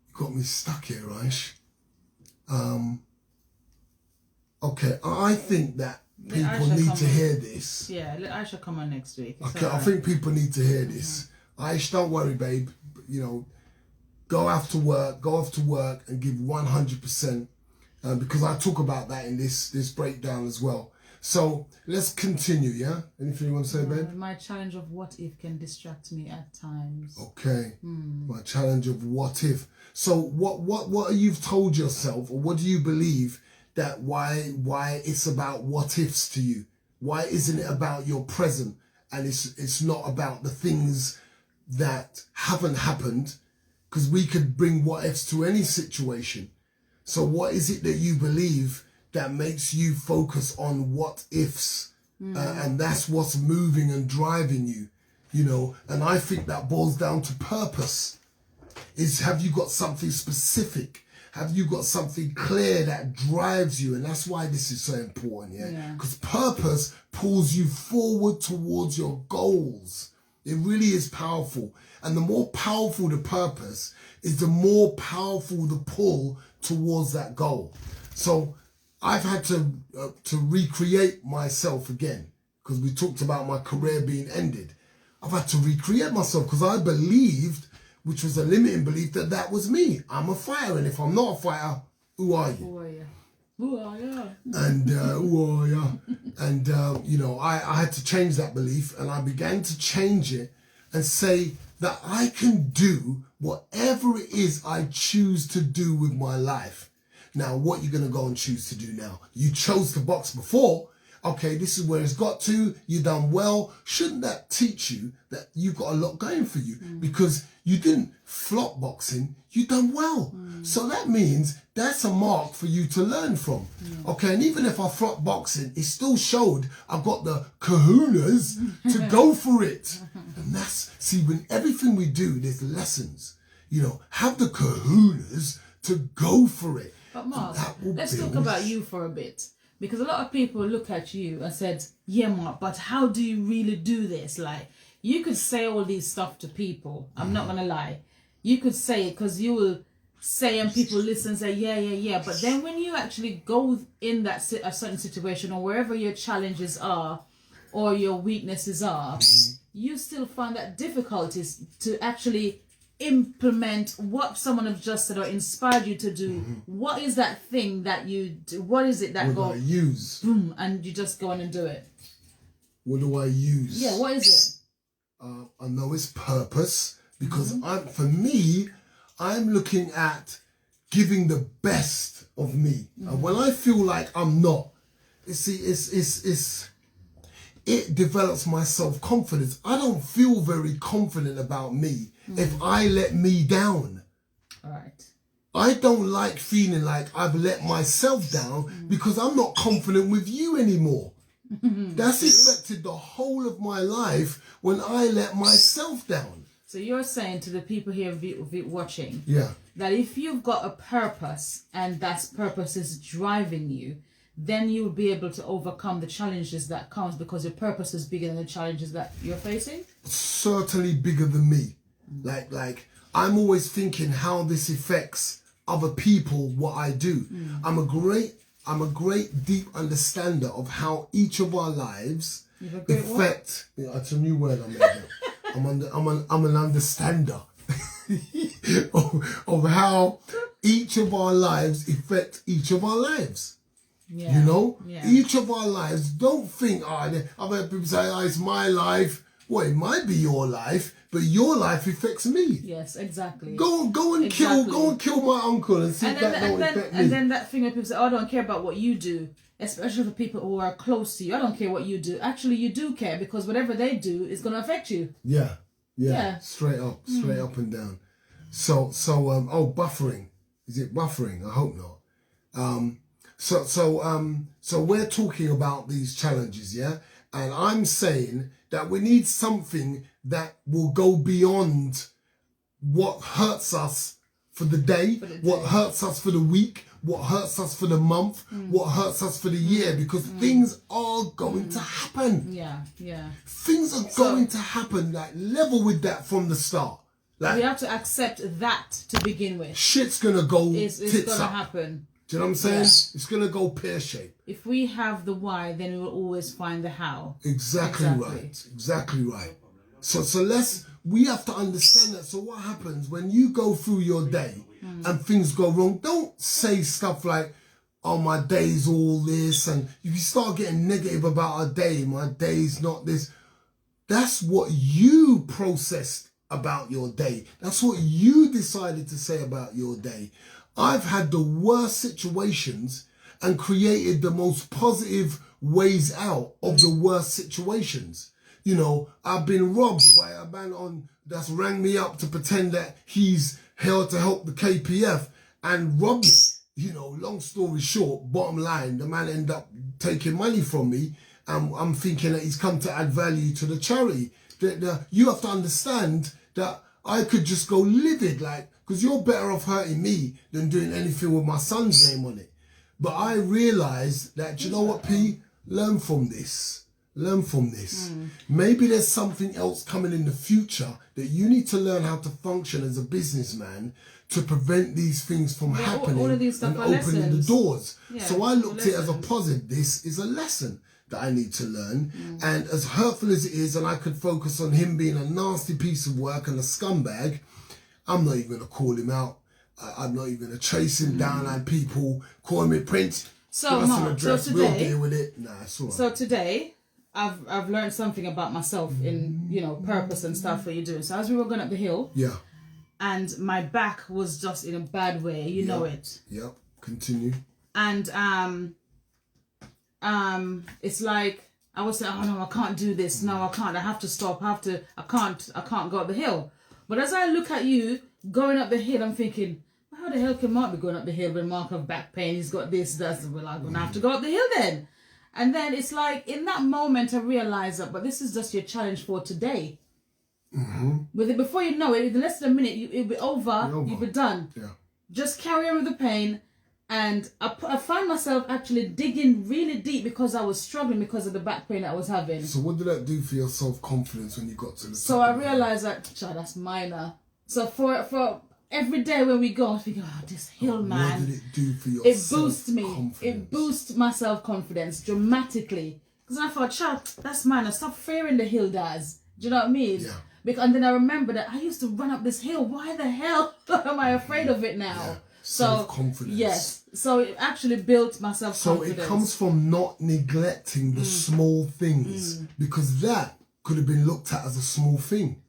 You got me stuck here, Aish. Okay, I think that people need to hear this. Yeah, let Aisha come on next week. Okay, I think people need to hear this. Aish, don't worry, babe. You know, go off to work and give 100%, because I talk about that in this breakdown as well. So let's continue, yeah? Anything you want to say, babe? My challenge of what if can distract me at times. Okay, my challenge of what if. So what you've told yourself, or what do you believe that why it's about what ifs to you? Why isn't it about your present, and it's not about the things that haven't happened? Because we could bring what ifs to any situation. So what is it that you believe that makes you focus on what ifs? And that's what's moving and driving you, you know? And I think that boils down to purpose. Have you got something specific? Have you got something clear that drives you? And that's why this is so important, yeah? Because purpose pulls you forward towards your goals. It really is powerful. And the more powerful the purpose is, the more powerful the pull towards that goal. So I've had to recreate myself again, because we talked about my career being ended. I've had to recreate myself because I believed, which was a limiting belief, that was me. I'm a fighter, and if I'm not a fighter, who are you? Who are you? Who are you? And who are you? And you know, I had to change that belief, and I began to change it and say that I can do whatever it is I choose to do with my life. Now, what you're going to go and choose to do now? You chose to box before. Okay, this is where it's got to. You've done well. Shouldn't that teach you that you've got a lot going for you? Because you didn't flop boxing. You done well. So that means that's a mark for you to learn from. Okay, and even if I flop boxing, it still showed I've got the kahunas to go for it. And that's, see, when everything we do, there's lessons. You know, have the kahunas to go for it. But Mark, let's talk about you for a bit. Because a lot of people look at you and said, yeah, Mark, but how do you really do this? Like, you could say all these stuff to people. I'm not gonna lie. You could say it because you will say and people listen and say, yeah. But then when you actually go in a certain situation or wherever your challenges are or your weaknesses are, you still find that difficulties to actually implement what someone has just said or inspired you to do. What is that thing that you do? What is it that I use? Boom, and you just go on and do it. What do I use? Yeah, what is it? I know it's purpose because I'm looking at giving the best of me. And when I feel like I'm not, you see, it develops my self-confidence. I don't feel very confident about me if I let me down. All right. I don't like feeling like I've let myself down because I'm not confident with you anymore. That's affected the whole of my life when I let myself down. So you're saying to the people here watching that if you've got a purpose and that purpose is driving you, then you'll be able to overcome the challenges that comes because your purpose is bigger than the challenges that you're facing? Certainly bigger than me. Like I'm always thinking how this affects other people, what I do. I'm a great deep understander of how each of our lives affect. It's a new word I'm making. I'm an understander of how each of our lives affect each of our lives. Yeah. You know, each of our lives. Don't think, I've heard people say, it's my life. Well, it might be your life, but your life affects me. Yes, exactly. Go and kill my uncle and see if that don't affect me. And then that thing where people say, I don't care about what you do, especially for people who are close to you. I don't care what you do. Actually, you do care because whatever they do is going to affect you. Yeah. Straight up and down. So buffering. Is it buffering? I hope not. So we're talking about these challenges, and I'm saying that we need something that will go beyond what hurts us for the day, what hurts us for the week, what hurts us for the month, what hurts us for the year, because things are going to happen. Yeah. Things are going to happen. Like, level with that from the start. Like, we have to accept that to begin with. Shit's gonna go it's tits gonna up. happen. Do you know what I'm saying? Yeah. It's going to go pear-shaped. If we have the why, then we will always find the how. Exactly right. So we have to understand that. So what happens when you go through your day and things go wrong? Don't say stuff like, oh, my day's all this. And if you start getting negative about a day, my day's not this. That's what you processed about your day. That's what you decided to say about your day. I've had the worst situations and created the most positive ways out of the worst situations. You know, I've been robbed by a man that's rang me up to pretend that he's here to help the KPF and robbed me. You know, long story short, bottom line, the man ended up taking money from me, and I'm thinking that he's come to add value to the charity. You have to understand that I could just go livid, because you're better off hurting me than doing anything with my son's name on it. But I realised that, you know what, P? Learn from this. Maybe there's something else coming in the future that you need to learn how to function as a businessman to prevent these things from happening all of these stuff and are opening lessons. the doors. Yeah, so I looked at it as a positive. This is a lesson that I need to learn. And as hurtful as it is, and I could focus on him being a nasty piece of work and a scumbag, I'm not even going to call him out. I'm not even going to chase him down, and people call me Prince. So, Mark, so today, we'll deal with it. Nah, it's all right. So today, I've learned something about myself in, purpose and stuff that you're doing. So as we were going up the hill, and my back was just in a bad way, you know it. Yep. Continue. And it's like I was saying, oh no, I can't do this. No, I can't. I have to stop. I can't go up the hill. But as I look at you going up the hill, I'm thinking, how the hell can Mark be going up the hill when Mark have back pain? He's got this, that's, well, I'm going to have to go up the hill then. And then it's like, in that moment, I realized that, but this is just your challenge for today. With it, before you know it, in less than a minute, it'll be over, you'll be done. Yeah. Just carry on with the pain And I found myself actually digging really deep because I was struggling because of the back pain that I was having. So what did that do for your self-confidence when you got to the top? So I realized that, that's minor. So for every day when we go, I think, this hill, man. What did it do for your It boosts me. It boosts my self-confidence dramatically. Because I thought, that's minor. Stop fearing the hill, Daz. Do you know what I mean? Yeah. And then I remember that I used to run up this hill. Why the hell am I afraid of it now? Yeah. So, self-confidence. Yes. So it actually built my self-confidence. So it comes from not neglecting the small things, because that could have been looked at as a small thing.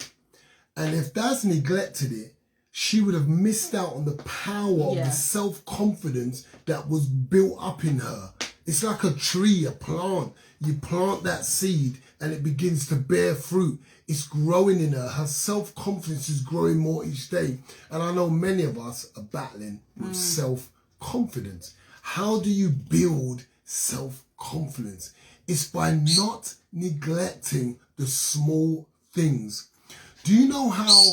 And if Daz neglected it, she would have missed out on the power of the self-confidence that was built up in her. It's like a tree, a plant. You plant that seed and it begins to bear fruit. It's growing in her. Her self-confidence is growing more each day. And I know many of us are battling with self-confidence. How do you build self-confidence? It's by not neglecting the small things. Do you know how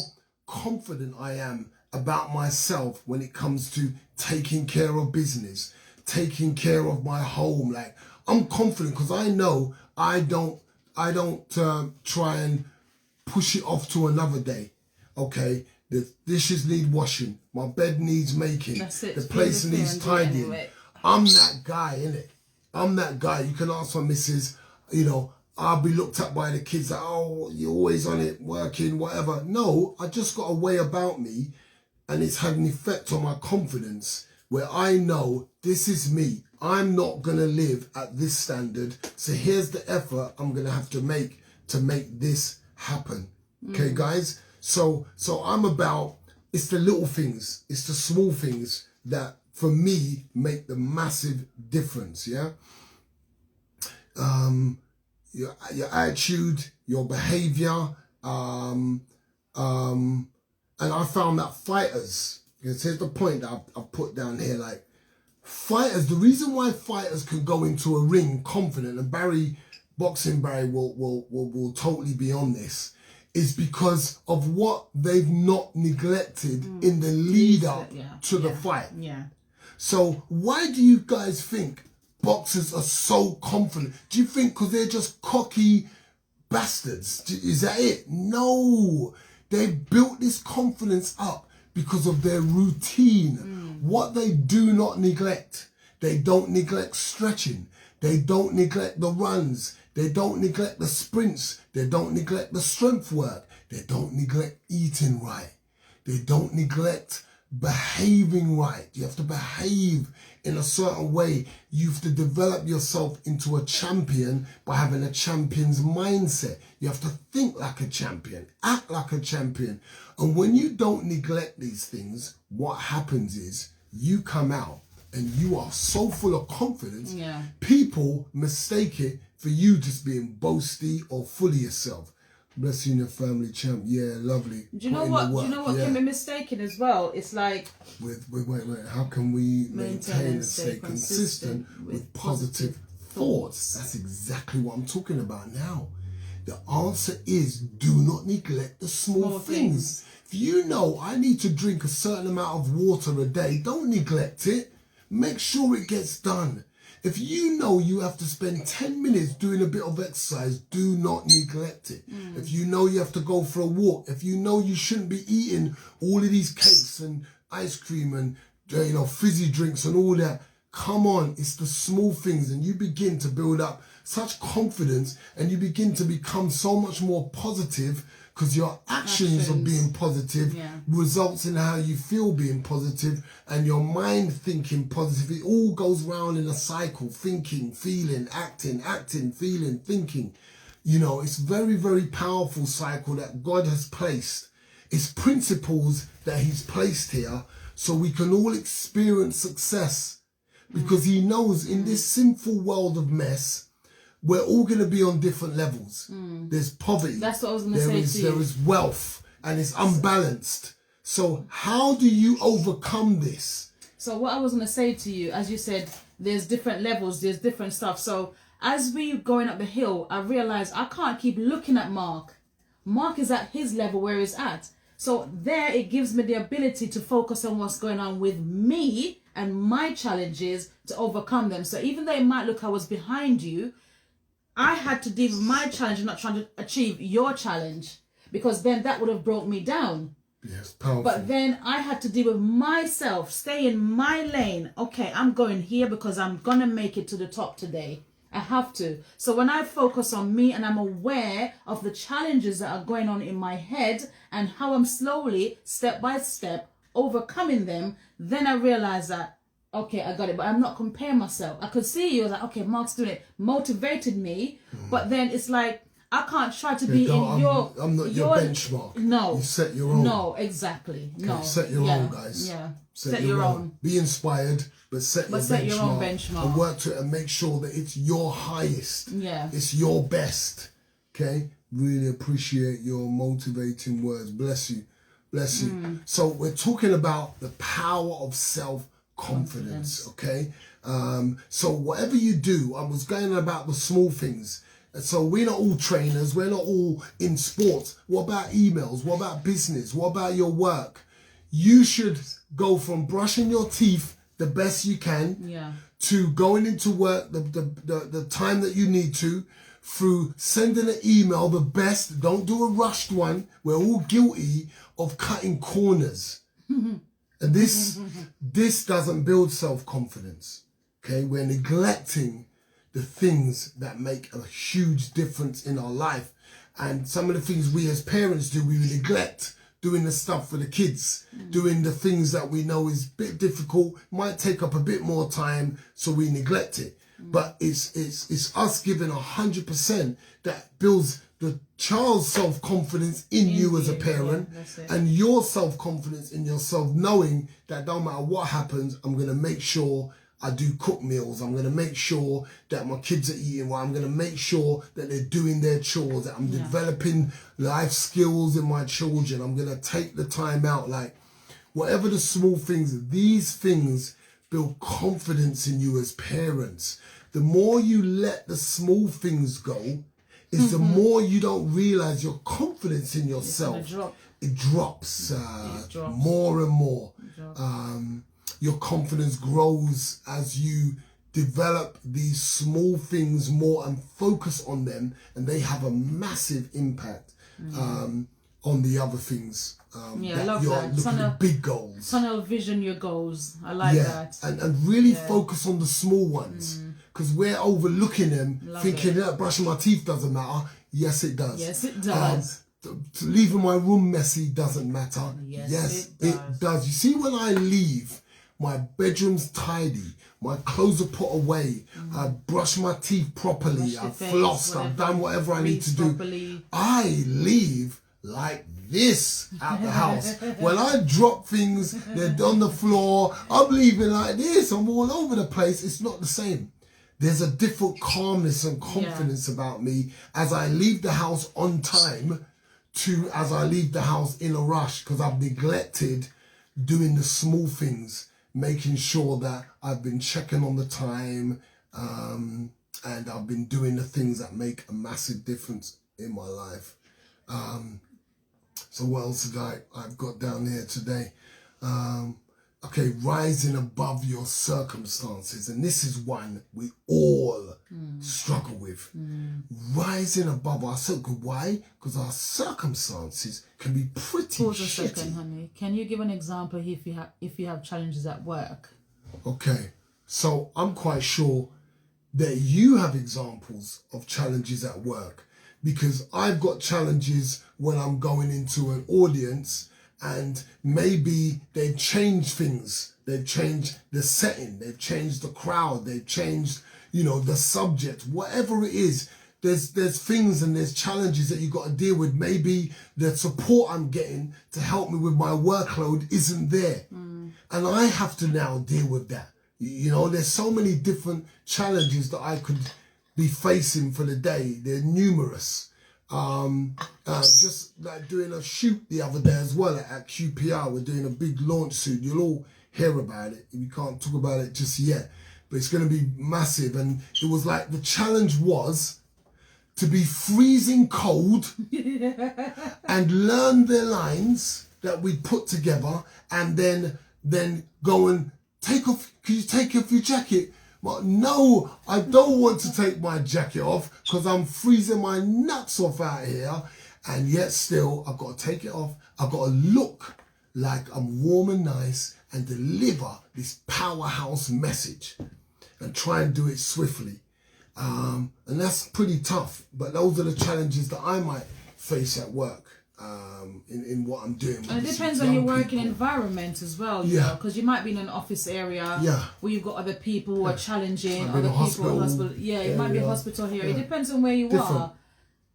confident I am about myself when it comes to taking care of business, taking care of my home? Like, I'm confident because I know I don't try and push it off to another day. Okay, the dishes need washing, my bed needs making, the place needs tidying. Anyway. I'm that guy, innit? I'm that guy. You can ask my missus, I'll be looked at by the kids like, oh, you're always on it, working, whatever. No, I just got a way about me, and it's had an effect on my confidence where I know this is me. I'm not going to live at this standard. So here's the effort I'm going to have to make this happen. Okay, guys? So I'm about, it's the little things, it's the small things that for me make the massive difference, yeah? Your attitude, your behavior, and I found that fighters, here's the point that I've put down here, like, fighters, the reason why fighters can go into a ring confident, and Boxing Barry will totally be on this, is because of what they've not neglected in the lead up to the fight. Yeah. So why do you guys think boxers are so confident? Do you think because they're just cocky bastards? Is that it? No. They've built this confidence up because of their routine. What they do not neglect. They don't neglect stretching. They don't neglect the runs. They don't neglect the sprints. They don't neglect the strength work. They don't neglect eating right. They don't neglect behaving right. You have to behave in a certain way. You have to develop yourself into a champion by having a champion's mindset. You have to think like a champion, act like a champion. And when you don't neglect these things, what happens is you come out and you are so full of confidence, people mistake it for you just being boasty or full of yourself. Bless you and your family, champ. Yeah, lovely. Do you know what? Do you know what can be mistaken as well? It's like wait. How can we maintain and stay consistent with positive thoughts? That's exactly what I'm talking about now. The answer is do not neglect the small things. If you know I need to drink a certain amount of water a day, don't neglect it. Make sure it gets done. If you know you have to spend 10 minutes doing a bit of exercise, do not neglect it. If you know you have to go for a walk, if you know you shouldn't be eating all of these cakes and ice cream and fizzy drinks and all that, come on, it's the small things, and you begin to build up such confidence and you begin to become so much more positive because your actions of being positive results in how you feel being positive, and your mind thinking positive. It all goes round in a cycle, thinking, feeling, acting, feeling, thinking. It's very, very powerful cycle that God has placed. It's principles that he's placed here so we can all experience success, because he knows in this sinful world of mess, we're all going to be on different levels. There's poverty. That's what I was going to say to you. There is wealth, and it's unbalanced. So how do you overcome this? So what I was going to say to you, as you said, there's different levels, there's different stuff. So as we going up the hill, I realized I can't keep looking at Mark. Mark is at his level where he's at. So there it gives me the ability to focus on what's going on with me and my challenges to overcome them. So even though it might look I was behind you, I had to deal with my challenge and not trying to achieve your challenge, because then that would have broke me down. Yes, powerful. But then I had to deal with myself, stay in my lane. Okay, I'm going here because I'm going to make it to the top today. I have to. So when I focus on me and I'm aware of the challenges that are going on in my head and how I'm slowly, step by step, overcoming them, then I realize that, okay, I got it. But I'm not comparing myself. I could see you like, okay, Mark's doing it, motivated me. But then it's like, I can't try to be in your... I'm not your benchmark. No. You set your own. No, exactly. Okay, no. set your own, guys. Yeah. Set your own. Be inspired, but set your own benchmark. And work to it and make sure that it's your highest. Yeah. It's your best. Okay? Really appreciate your motivating words. Bless you. Bless you. So we're talking about the power of self-confidence. Okay? So whatever you do, I was going on about the small things. So we're not all trainers, we're not all in sports. What about emails? What about business? What about your work? You should go from brushing your teeth the best you can to going into work the time that you need to, through sending an email the best. Don't do a rushed one. We're all guilty of cutting corners. And this doesn't build self-confidence. Okay, we're neglecting the things that make a huge difference in our life. And some of the things we as parents do, we neglect doing the stuff for the kids, doing the things that we know is a bit difficult, might take up a bit more time, so we neglect it. But it's us giving 100% that builds the child's self-confidence in you as a parent, and your self-confidence in yourself, knowing that no matter what happens, I'm going to make sure I do cook meals. I'm going to make sure that my kids are eating well. I'm going to make sure that they're doing their chores, that I'm developing life skills in my children. I'm going to take the time out. Like, whatever the small things, these things build confidence in you as parents. The more you let the small things go, is the more you don't realize your confidence in yourself. It drops more and more. Your confidence grows as you develop these small things more and focus on them, and they have a massive impact on the other things. I love that. Looking at big goals. Tunnel vision your goals. I like that. And really focus on the small ones, because we're overlooking them, thinking that brushing my teeth doesn't matter. Yes, it does. Yes, it does. Leaving my room messy doesn't matter. Yes, it does. You see, when I leave, my bedroom's tidy, my clothes are put away, I brush my teeth properly, I've flossed, I've done whatever I need to do. I leave like this out the house. When I drop things, they're on the floor, I'm leaving like this, I'm all over the place. It's not the same. There's a different calmness and confidence about me as I leave the house on time to as I leave the house in a rush, because I've neglected doing the small things, making sure that I've been checking on the time, and I've been doing the things that make a massive difference in my life. So what else did I've got down here today? Okay, rising above your circumstances. And this is one we all struggle with. Rising above our circumstances. Why? Because our circumstances can be pretty Pause shitty. a second, honey. Can you give an example if you have challenges at work? Okay, so I'm quite sure that you have examples of challenges at work, because I've got challenges when I'm going into an audience and maybe they've changed things. They've changed the setting. They've changed the crowd. They've changed, the subject. Whatever it is, there's things and there's challenges that you've got to deal with. Maybe the support I'm getting to help me with my workload isn't there. And I have to now deal with that. There's so many different challenges that I could be facing for the day. They're numerous. Just like doing a shoot the other day as well at QPR. We're doing a big launch soon. You'll all hear about it. We can't talk about it just yet, but it's going to be massive. And it was like the challenge was to be freezing cold and learn their lines that we put together and then go and take off. Can you take off your jacket? Well, no, I don't want to take my jacket off because I'm freezing my nuts off out here. And yet still, I've got to take it off. I've got to look like I'm warm and nice and deliver this powerhouse message and try and do it swiftly. And that's pretty tough. But those are the challenges that I might face at work. In what I'm doing. And it depends on your working environment as well, you know, because you might be in an office area where you've got other people who are challenging, other people in hospital. Yeah, it might be a hospital here. It depends on where you are.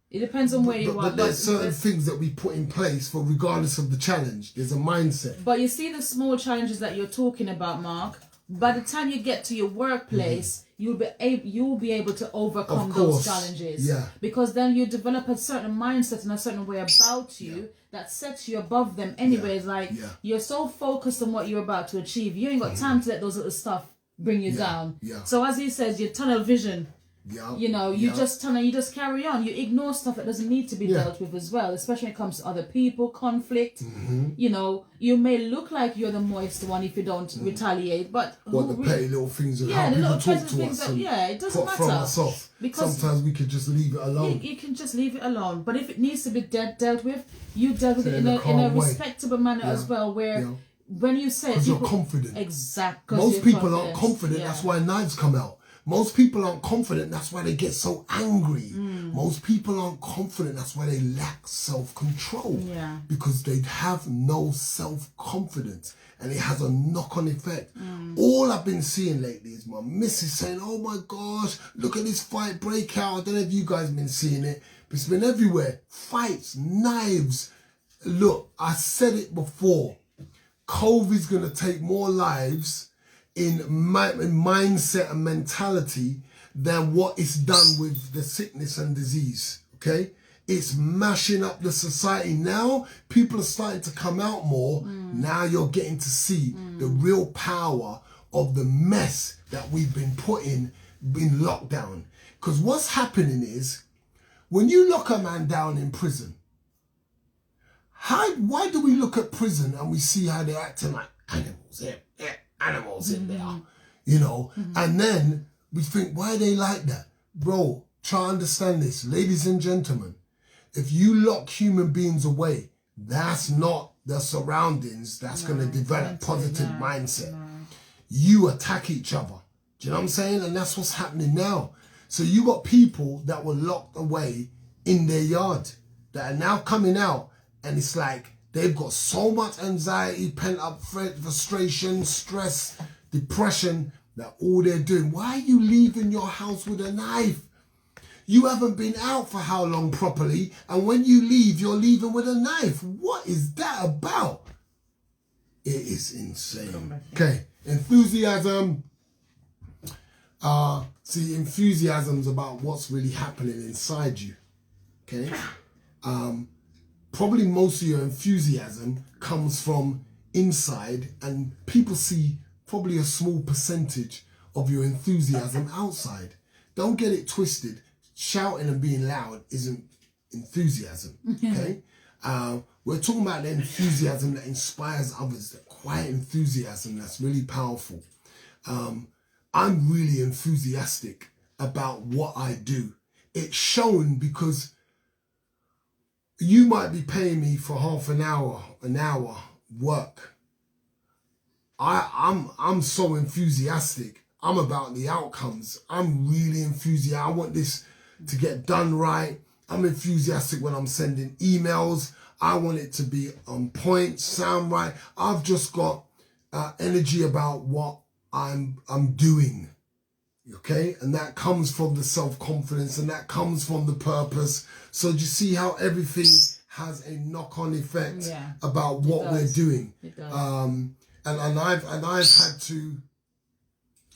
It depends on where you are. But there's certain things that we put in place for regardless of the challenge. There's a mindset. But you see the small challenges that you're talking about, Mark, by the time you get to your workplace, you'll be able to overcome those challenges. Yeah. Because then you develop a certain mindset and a certain way about you that sets you above them anyways. You're so focused on what you're about to achieve, you ain't got time to let those little stuff bring you down. So as he says, your tunnel vision. You know, you just carry on. You ignore stuff that doesn't need to be dealt with as well, especially when it comes to other people, conflict. You know, you may look like you're the moist one if you don't retaliate, but the petty little things of how people talk to us it doesn't matter. From us off. Because sometimes we could just leave it alone. You can just leave it alone. But if it needs to be dealt with, you dealt with it in a respectable manner as well, where when you say because you're confident. Exactly. Most people aren't confident. That's why knives come out. Most people aren't confident, that's why they get so angry. Most people aren't confident, that's why they lack self-control. Because they have no self-confidence and it has a knock-on effect. All I've been seeing lately is my missus saying, oh my gosh, look at this fight breakout. I don't know if you guys have been seeing it, but it's been everywhere. Fights, knives. Look, I said it before. COVID's going to take more lives in mindset and mentality than what it's done with the sickness and disease, okay? It's mashing up the society. Now people are starting to come out more. Now you're getting to see the real power of the mess that we've been put in lockdown. Because what's happening is, when you lock a man down in prison, why do we look at prison and we see how they're acting like animals? Animals in there, you know, and then we think, why are they like that? Bro, try to understand this. Ladies and gentlemen, if you lock human beings away, that's not the surroundings that's going to develop positive mindset. You attack each other. Do you know what I'm saying? And that's what's happening now. So you got people that were locked away in their yard that are now coming out, and it's like, they've got so much anxiety, pent-up frustration, stress, depression, that all they're doing. Why are you leaving your house with a knife? You haven't been out for how long properly, and when you leave, you're leaving with a knife. What is that about? It is insane. Okay, enthusiasm. See, enthusiasm's about what's really happening inside you. Okay? Probably most of your enthusiasm comes from inside, and people see probably a small percentage of your enthusiasm outside. Don't get it twisted. Shouting and being loud isn't enthusiasm, okay? We're talking about the enthusiasm that inspires others, the quiet enthusiasm that's really powerful. I'm really enthusiastic about what I do. It's shown because you might be paying me for half an hour work. I'm so enthusiastic. I'm about the outcomes. I'm really enthusiastic. I want this to get done right. I'm enthusiastic when I'm sending emails. I want it to be on point, sound right. I've just got energy about what I'm doing. Okay, and that comes from the self-confidence, and that comes from the purpose. So do you see how everything has a knock-on effect about what we're doing? It does. And I've had to.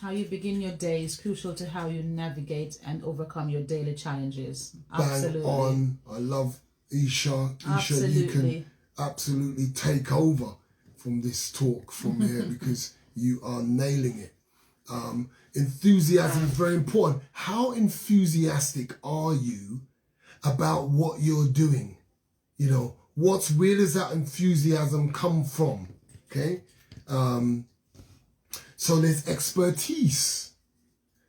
How you begin your day is crucial to how you navigate and overcome your daily challenges. Absolutely. Bang on. I love Isha. Isha, you can absolutely take over from this talk from here because you are nailing it. Enthusiasm is very important. How enthusiastic are you about what you're doing? You know, where does that enthusiasm come from? Okay. So there's expertise.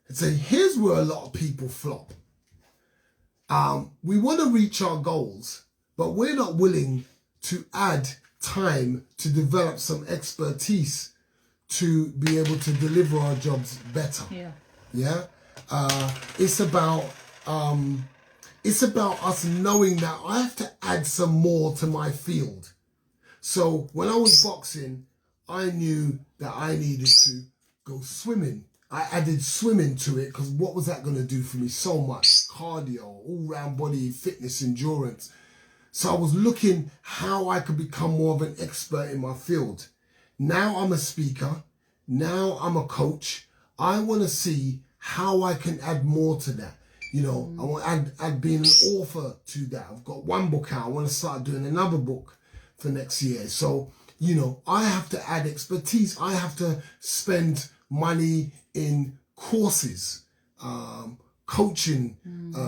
And so here's where a lot of people flop. We want to reach our goals, but we're not willing to add time to develop some expertise to be able to deliver our jobs better. Yeah. It's about us knowing that I have to add some more to my field. So when I was boxing, I knew that I needed to go swimming. I added swimming to it because what was that going to do for me? So much cardio, all-round body fitness, endurance. So I was looking how I could become more of an expert in my field. Now I'm a speaker. Now I'm a coach. I want to see how I can add more to that. You know, I want to add being an author to that. I've got one book out. I want to start doing another book for next year. So, you know, I have to add expertise. I have to spend money in courses, coaching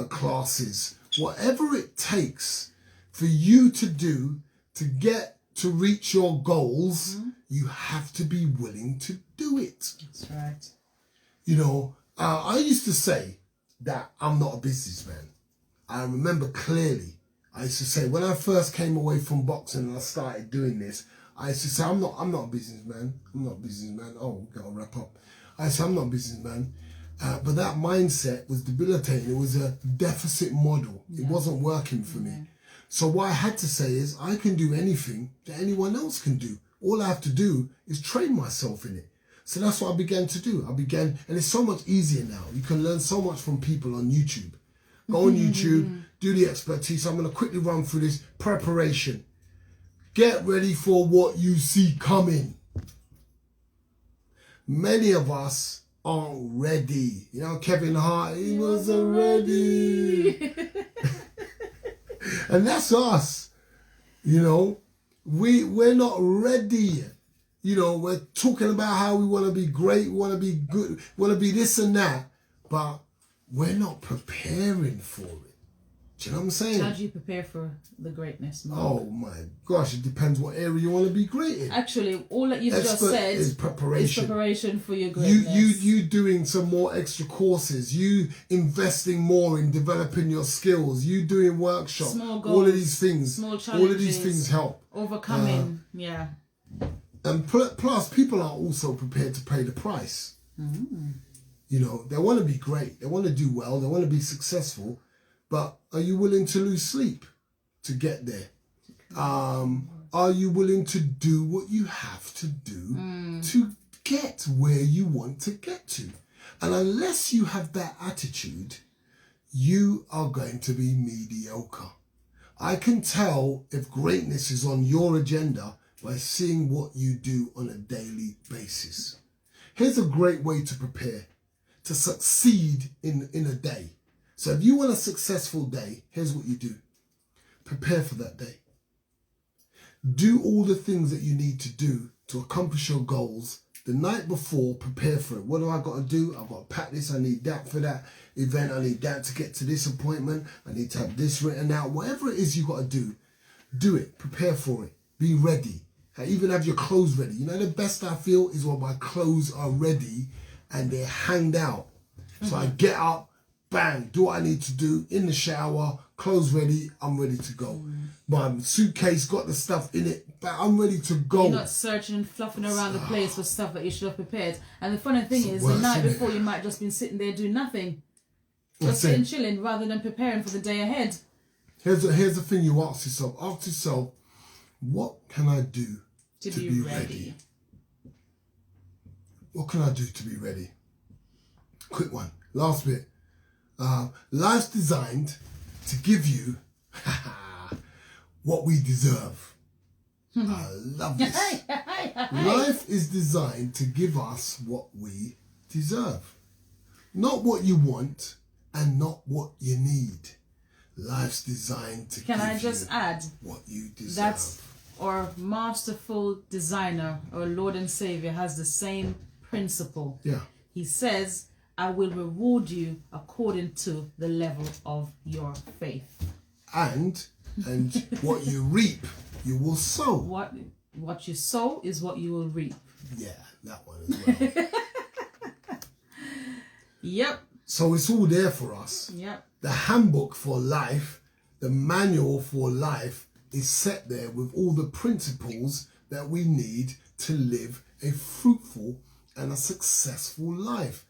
classes, whatever it takes for you to do to get to reach your goals. You have to be willing to do it. That's right. You know, I used to say that I'm not a businessman. I remember clearly, I used to say when I first came away from boxing and I started doing this, I used to say, I'm not a businessman. I'm not a businessman. Oh, we've got to wrap up. I said, I'm not a businessman. But that mindset was debilitating. It was a deficit model. It wasn't working for me. So what I had to say is I can do anything that anyone else can do. All I have to do is train myself in it. So that's what I began to do. And it's so much easier now. You can learn so much from people on YouTube. Go on YouTube, do the expertise. I'm going to quickly run through this preparation. Get ready for what you see coming. Many of us aren't ready. You know, Kevin Hart, he wasn't ready. And that's us. You know, we're not ready. You know, we're talking about how we want to be great, we want to be good, we want to be this and that, but we're not preparing for it. Do you know what I'm saying? How do you prepare for the greatness, Mark? Oh my gosh, it depends what area you want to be great in. Actually, all that you've just said is preparation for your greatness. You doing some more extra courses, you investing more in developing your skills, you doing workshops, small goals, all of these things, small challenges, all of these things help. Overcoming, And plus, people are also prepared to pay the price. You know, they want to be great, they want to do well, they want to be successful. But are you willing to lose sleep to get there? Are you willing to do what you have to do to get where you want to get to? And unless you have that attitude, you are going to be mediocre. I can tell if greatness is on your agenda by seeing what you do on a daily basis. Here's a great way to prepare, to succeed in a day. So if you want a successful day, here's what you do. Prepare for that day. Do all the things that you need to do to accomplish your goals. The night before, prepare for it. What do I got to do? I've got to pack this. I need that for that event. I need that to get to this appointment. I need to have this written out. Whatever it is you got to do it. Prepare for it. Be ready. Even have your clothes ready. You know, the best I feel is when my clothes are ready and they're hanged out. So I get up, bang, do what I need to do, in the shower, clothes ready, I'm ready to go. My suitcase got the stuff in it, but I'm ready to go. You're not searching and fluffing around the place for stuff that you should have prepared. And the funny thing is, the night before you might just been sitting there doing nothing. Just sitting chilling rather than preparing for the day ahead. Here's the thing you ask yourself. Ask yourself, what can I do to be ready? What can I do to be ready? Quick one. Last bit. Life's designed to give you what we deserve. I love this. Life is designed to give us what we deserve. Not what you want and not what you need. Life's designed to give you add what you deserve. That's our masterful designer, our Lord and Savior, has the same principle. Yeah. He says, I will reward you according to the level of your faith. And And what you reap, you will sow. What you sow is what you will reap. Yeah, that one as well. Yep. So it's all there for us. Yep. The handbook for life, the manual for life is set there with all the principles that we need to live a fruitful and a successful life.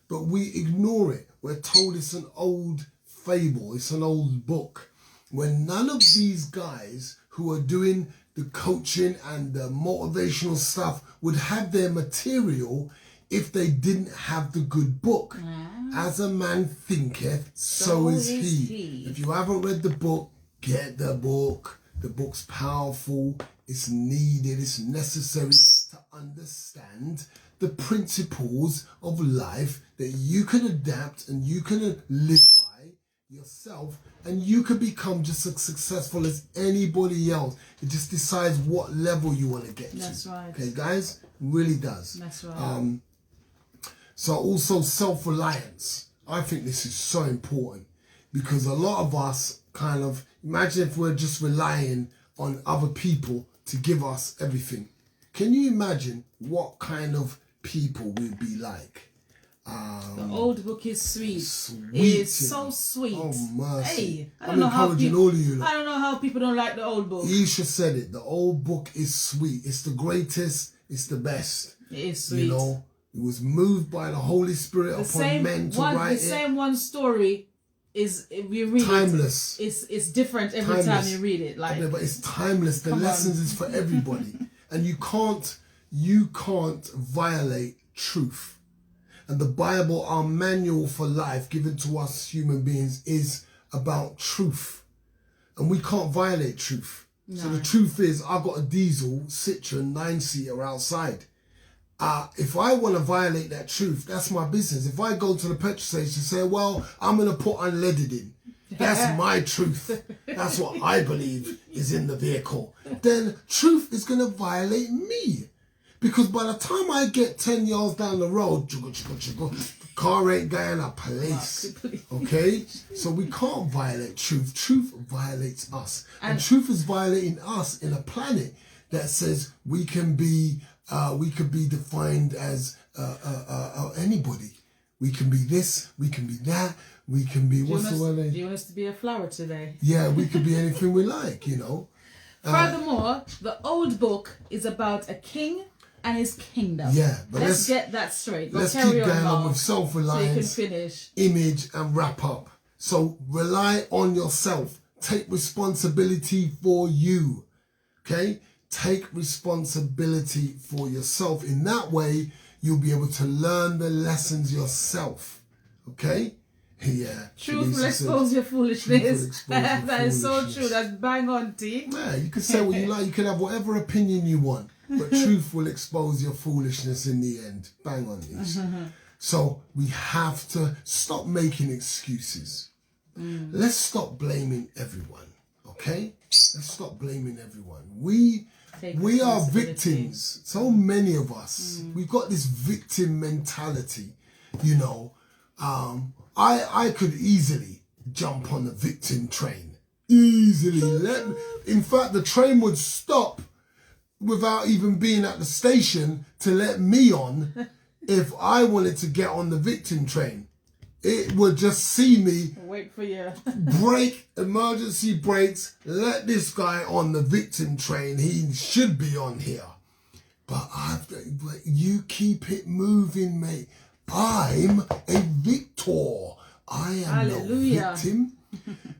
But we ignore it. We're told it's an old fable, it's an old book. When none of these guys who are doing the coaching and the motivational stuff would have their material if they didn't have the good book. As a man thinketh, so is he. If you haven't read the book, get the book. The book's powerful, it's needed, it's necessary to understand the principles of life that you can adapt and you can live by yourself, and you can become just as successful as anybody else. It just decides what level you want to get to. That's right. Okay, guys? Really does. That's right. So also self-reliance. I think this is so important because a lot of us kind of, imagine if we're just relying on other people to give us everything. Can you imagine what kind of people we'd be like? The old book is sweet. It's so sweet. Oh, mercy. Hey, I'm encouraging all of you. I don't know how people don't like the old book. Isha said it. The old book is sweet. It's the greatest. It's the best. It is sweet. You know, it was moved by the Holy Spirit upon men to write it. The same one story is, if you read timeless. It's different every time you read it. Like, but it's timeless. The lessons is for everybody, and you can't violate truth. And the Bible, our manual for life given to us human beings, is about truth, and we can't violate truth. No. So the truth is, I've got a diesel Citroen 9-seater outside. If I want to violate that truth, that's my business. If I go to the petrol station and say, well, I'm going to put unleaded in, that's my truth. That's what I believe is in the vehicle. Then truth is going to violate me. Because by the time I get 10 yards down the road, the car ain't going a place. Okay? So we can't violate truth. Truth violates us. And truth is violating us in a planet that says we can be defined as anybody. We can be this, we can be that, we can be, what's the word? Do you want us to be a flower today? Yeah, we could be anything we like, you know. Furthermore, the old book is about a king and his kingdom. Yeah, but let's get that straight. Let's keep going on with self-reliance, so you can finish. Image, and wrap up. So rely on yourself. Take responsibility for you. Okay? Take responsibility for yourself. In that way, you'll be able to learn the lessons yourself. Okay? Yeah. Truth will expose your foolishness. That is so true. That's bang on, T. Yeah, you can say what you like. You can have whatever opinion you want. But truth will expose your foolishness in the end. Bang on these. So we have to stop making excuses. Let's stop blaming everyone. Okay? Let's stop blaming everyone. We are victims. So many of us. We've got this victim mentality. You know, I could easily jump on the victim train. Easily. In fact, the train would stop without even being at the station to let me on if I wanted to get on the victim train. It would just see me, wait for you, brake, emergency brakes, let this guy on the victim train. He should be on here. But you keep it moving, mate. I'm a victor. I am no victim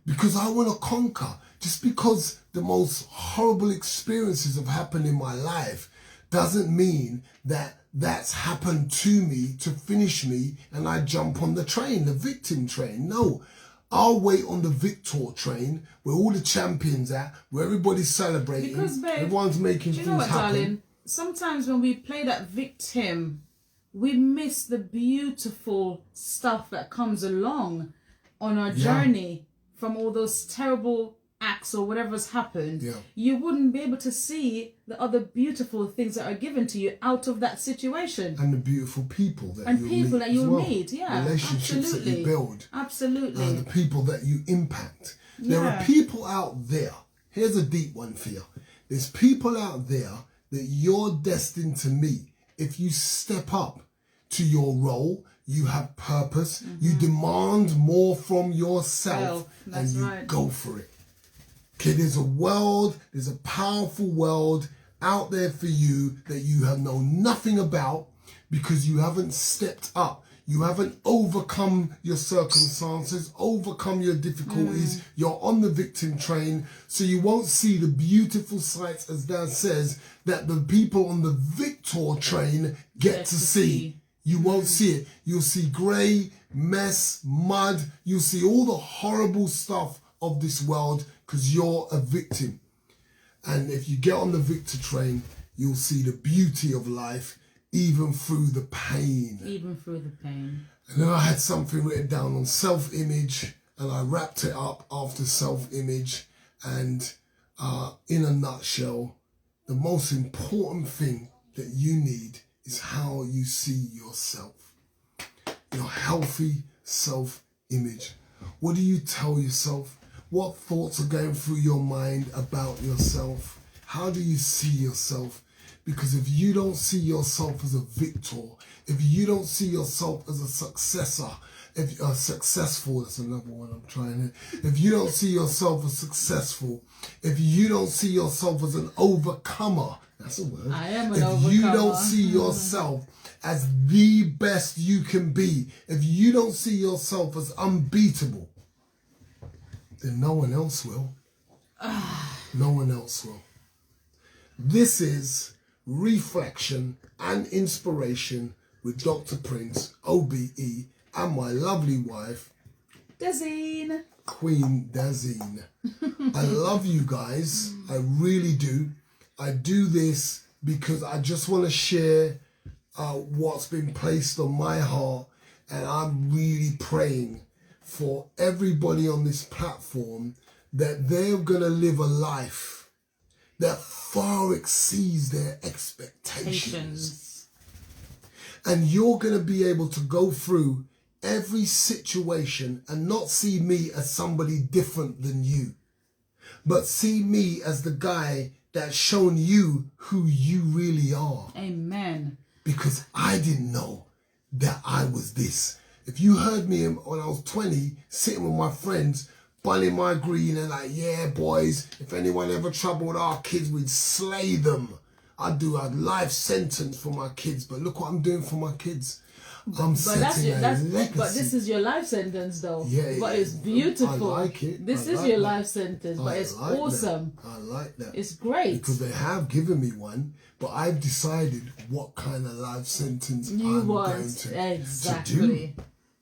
because I want to conquer. Just because the most horrible experiences have happened in my life doesn't mean that that's happened to me to finish me and I jump on the train, the victim train. No, I'll wait on the victor train where all the champions are, where everybody's celebrating, because, babe, everyone's making things happen. Darling? Sometimes when we play that victim, we miss the beautiful stuff that comes along on our journey from all those terrible acts or whatever's happened. You wouldn't be able to see the other beautiful things that are given to you out of that situation, and the beautiful people that you'll meet. Relationships that you build, absolutely, the people that you impact. There are people out there Here's a deep one for you. There's people out there that you're destined to meet. If you step up to your role, you have purpose, you demand more from yourself, and you go for it. Okay, there's a world, there's a powerful world out there for you that you have known nothing about because you haven't stepped up. You haven't overcome your circumstances, overcome your difficulties. You're on the victim train, so you won't see the beautiful sights, as Dad says, that the people on the victor train get to see. You won't see it. You'll see grey, mess, mud. You'll see all the horrible stuff of this world because you're a victim. And if you get on the victor train, you'll see the beauty of life, even through the pain. Even through the pain. And then I had something written down on self-image, and I wrapped it up after self-image. And in a nutshell, the most important thing that you need is how you see yourself. Your healthy self-image. What do you tell yourself? What thoughts are going through your mind about yourself? How do you see yourself? Because if you don't see yourself as a victor, if you don't see yourself as a successor, if you're successful, that's another one I'm trying to, if you don't see yourself as successful, if you don't see yourself as an overcomer, that's a word. I am an if overcomer. you don't see yourself as the best you can be, if you don't see yourself as unbeatable, then no one else will. No one else will. This is Reflection and Inspiration with Dr. Prince OBE and my lovely wife, Dazine. Queen Dazine. I love you guys. I really do. I do this because I just want to share what's been placed on my heart, and I'm really praying for everybody on this platform that they're going to live a life that far exceeds their expectations. And you're going to be able to go through every situation and not see me as somebody different than you, but see me as the guy that's shown you who you really are. Amen. Because I didn't know that I was this. If you heard me when I was 20, sitting with my friends, bunning my green and like, yeah, boys, if anyone ever troubled our kids, we'd slay them. I'd do a life sentence for my kids, but look what I'm doing for my kids. I'm setting a legacy. But this is your life sentence, though. Yeah, but it's beautiful. I like it. This is your life sentence, but it's awesome. I like that. It's great. Because they have given me one, but I've decided what kind of life sentence I'm going to do.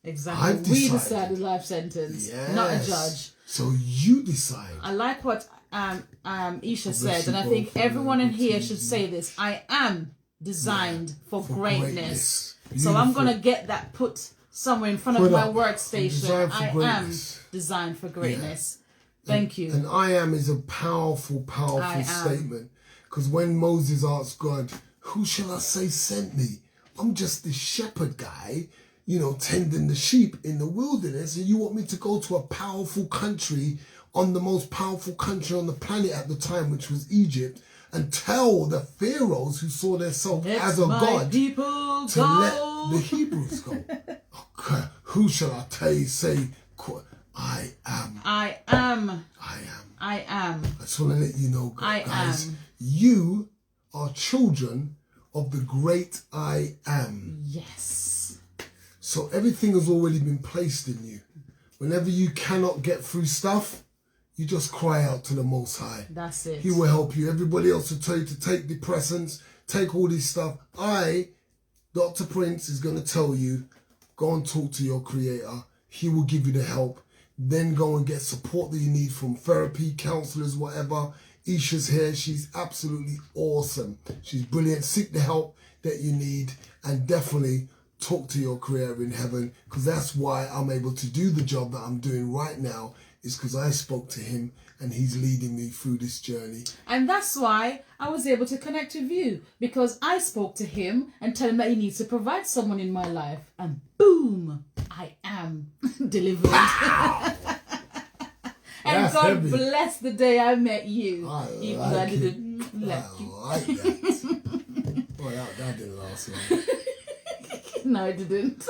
Exactly. We decided life sentence, not a judge. So you decide. I like what Isha said, and I think everyone in here should say this. I am designed for greatness. So I'm going to get that put somewhere in front of my workstation. I am designed for greatness. Thank you. And I am is a powerful, powerful statement. Because when Moses asked God, who shall I say sent me? I'm just this shepherd guy, you know, tending the sheep in the wilderness. And you want me to go to a powerful country, on the most powerful country on the planet at the time, which was Egypt, and tell the pharaohs who saw themselves as a god to let the Hebrews go. Okay. Who shall I tell you, say, I am. I am. I am. I am. I just want to let you know, guys, you are children of the great I am. Yes. So everything has already been placed in you. Whenever you cannot get through stuff, you just cry out to the Most High. That's it. He will help you. Everybody else will tell you to take depressants, take all this stuff. Dr. Prince, is going to tell you, go and talk to your creator. He will give you the help. Then go and get support that you need from therapy, counselors, whatever. Isha's here. She's absolutely awesome. She's brilliant. Seek the help that you need, and definitely talk to your creator in heaven, because that's why I'm able to do the job that I'm doing right now, is because I spoke to him and he's leading me through this journey. And that's why I was able to connect with you, because I spoke to him and told him that he needs to provide someone in my life, and boom, I am delivered. And That's God heavy. bless the day I met you. I Even like though I it. didn't like I you. like that. Well, that didn't last long. No, it didn't.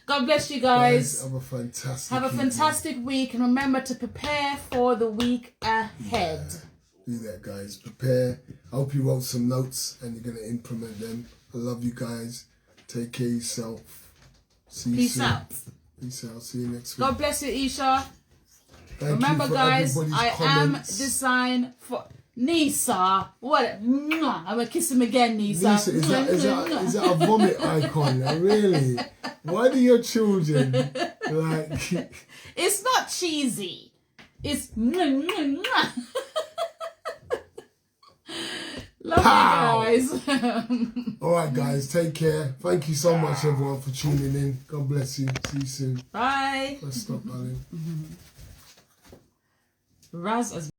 God bless you guys. Have a fantastic Have a fantastic week, and remember to prepare for the week ahead. Do that, guys. Prepare. I hope you wrote some notes and you're going to implement them. I love you guys. Take care of yourself. See you Peace soon. out. Peace out. See you next week. God bless you, Isha. Thank Remember, you for guys, everybody's I comments. am designed for Nisa. What? Mwah. I'm gonna kiss him again, Nisa. Nisa, is that a vomit icon? Really? Why do your children like? It's not cheesy. It's mwah, mwah, mwah. Love Pow. you guys. All right, guys. Take care. Thank you so much, everyone, for tuning in. God bless you. See you soon. Bye. Let's stop, darling. Raz as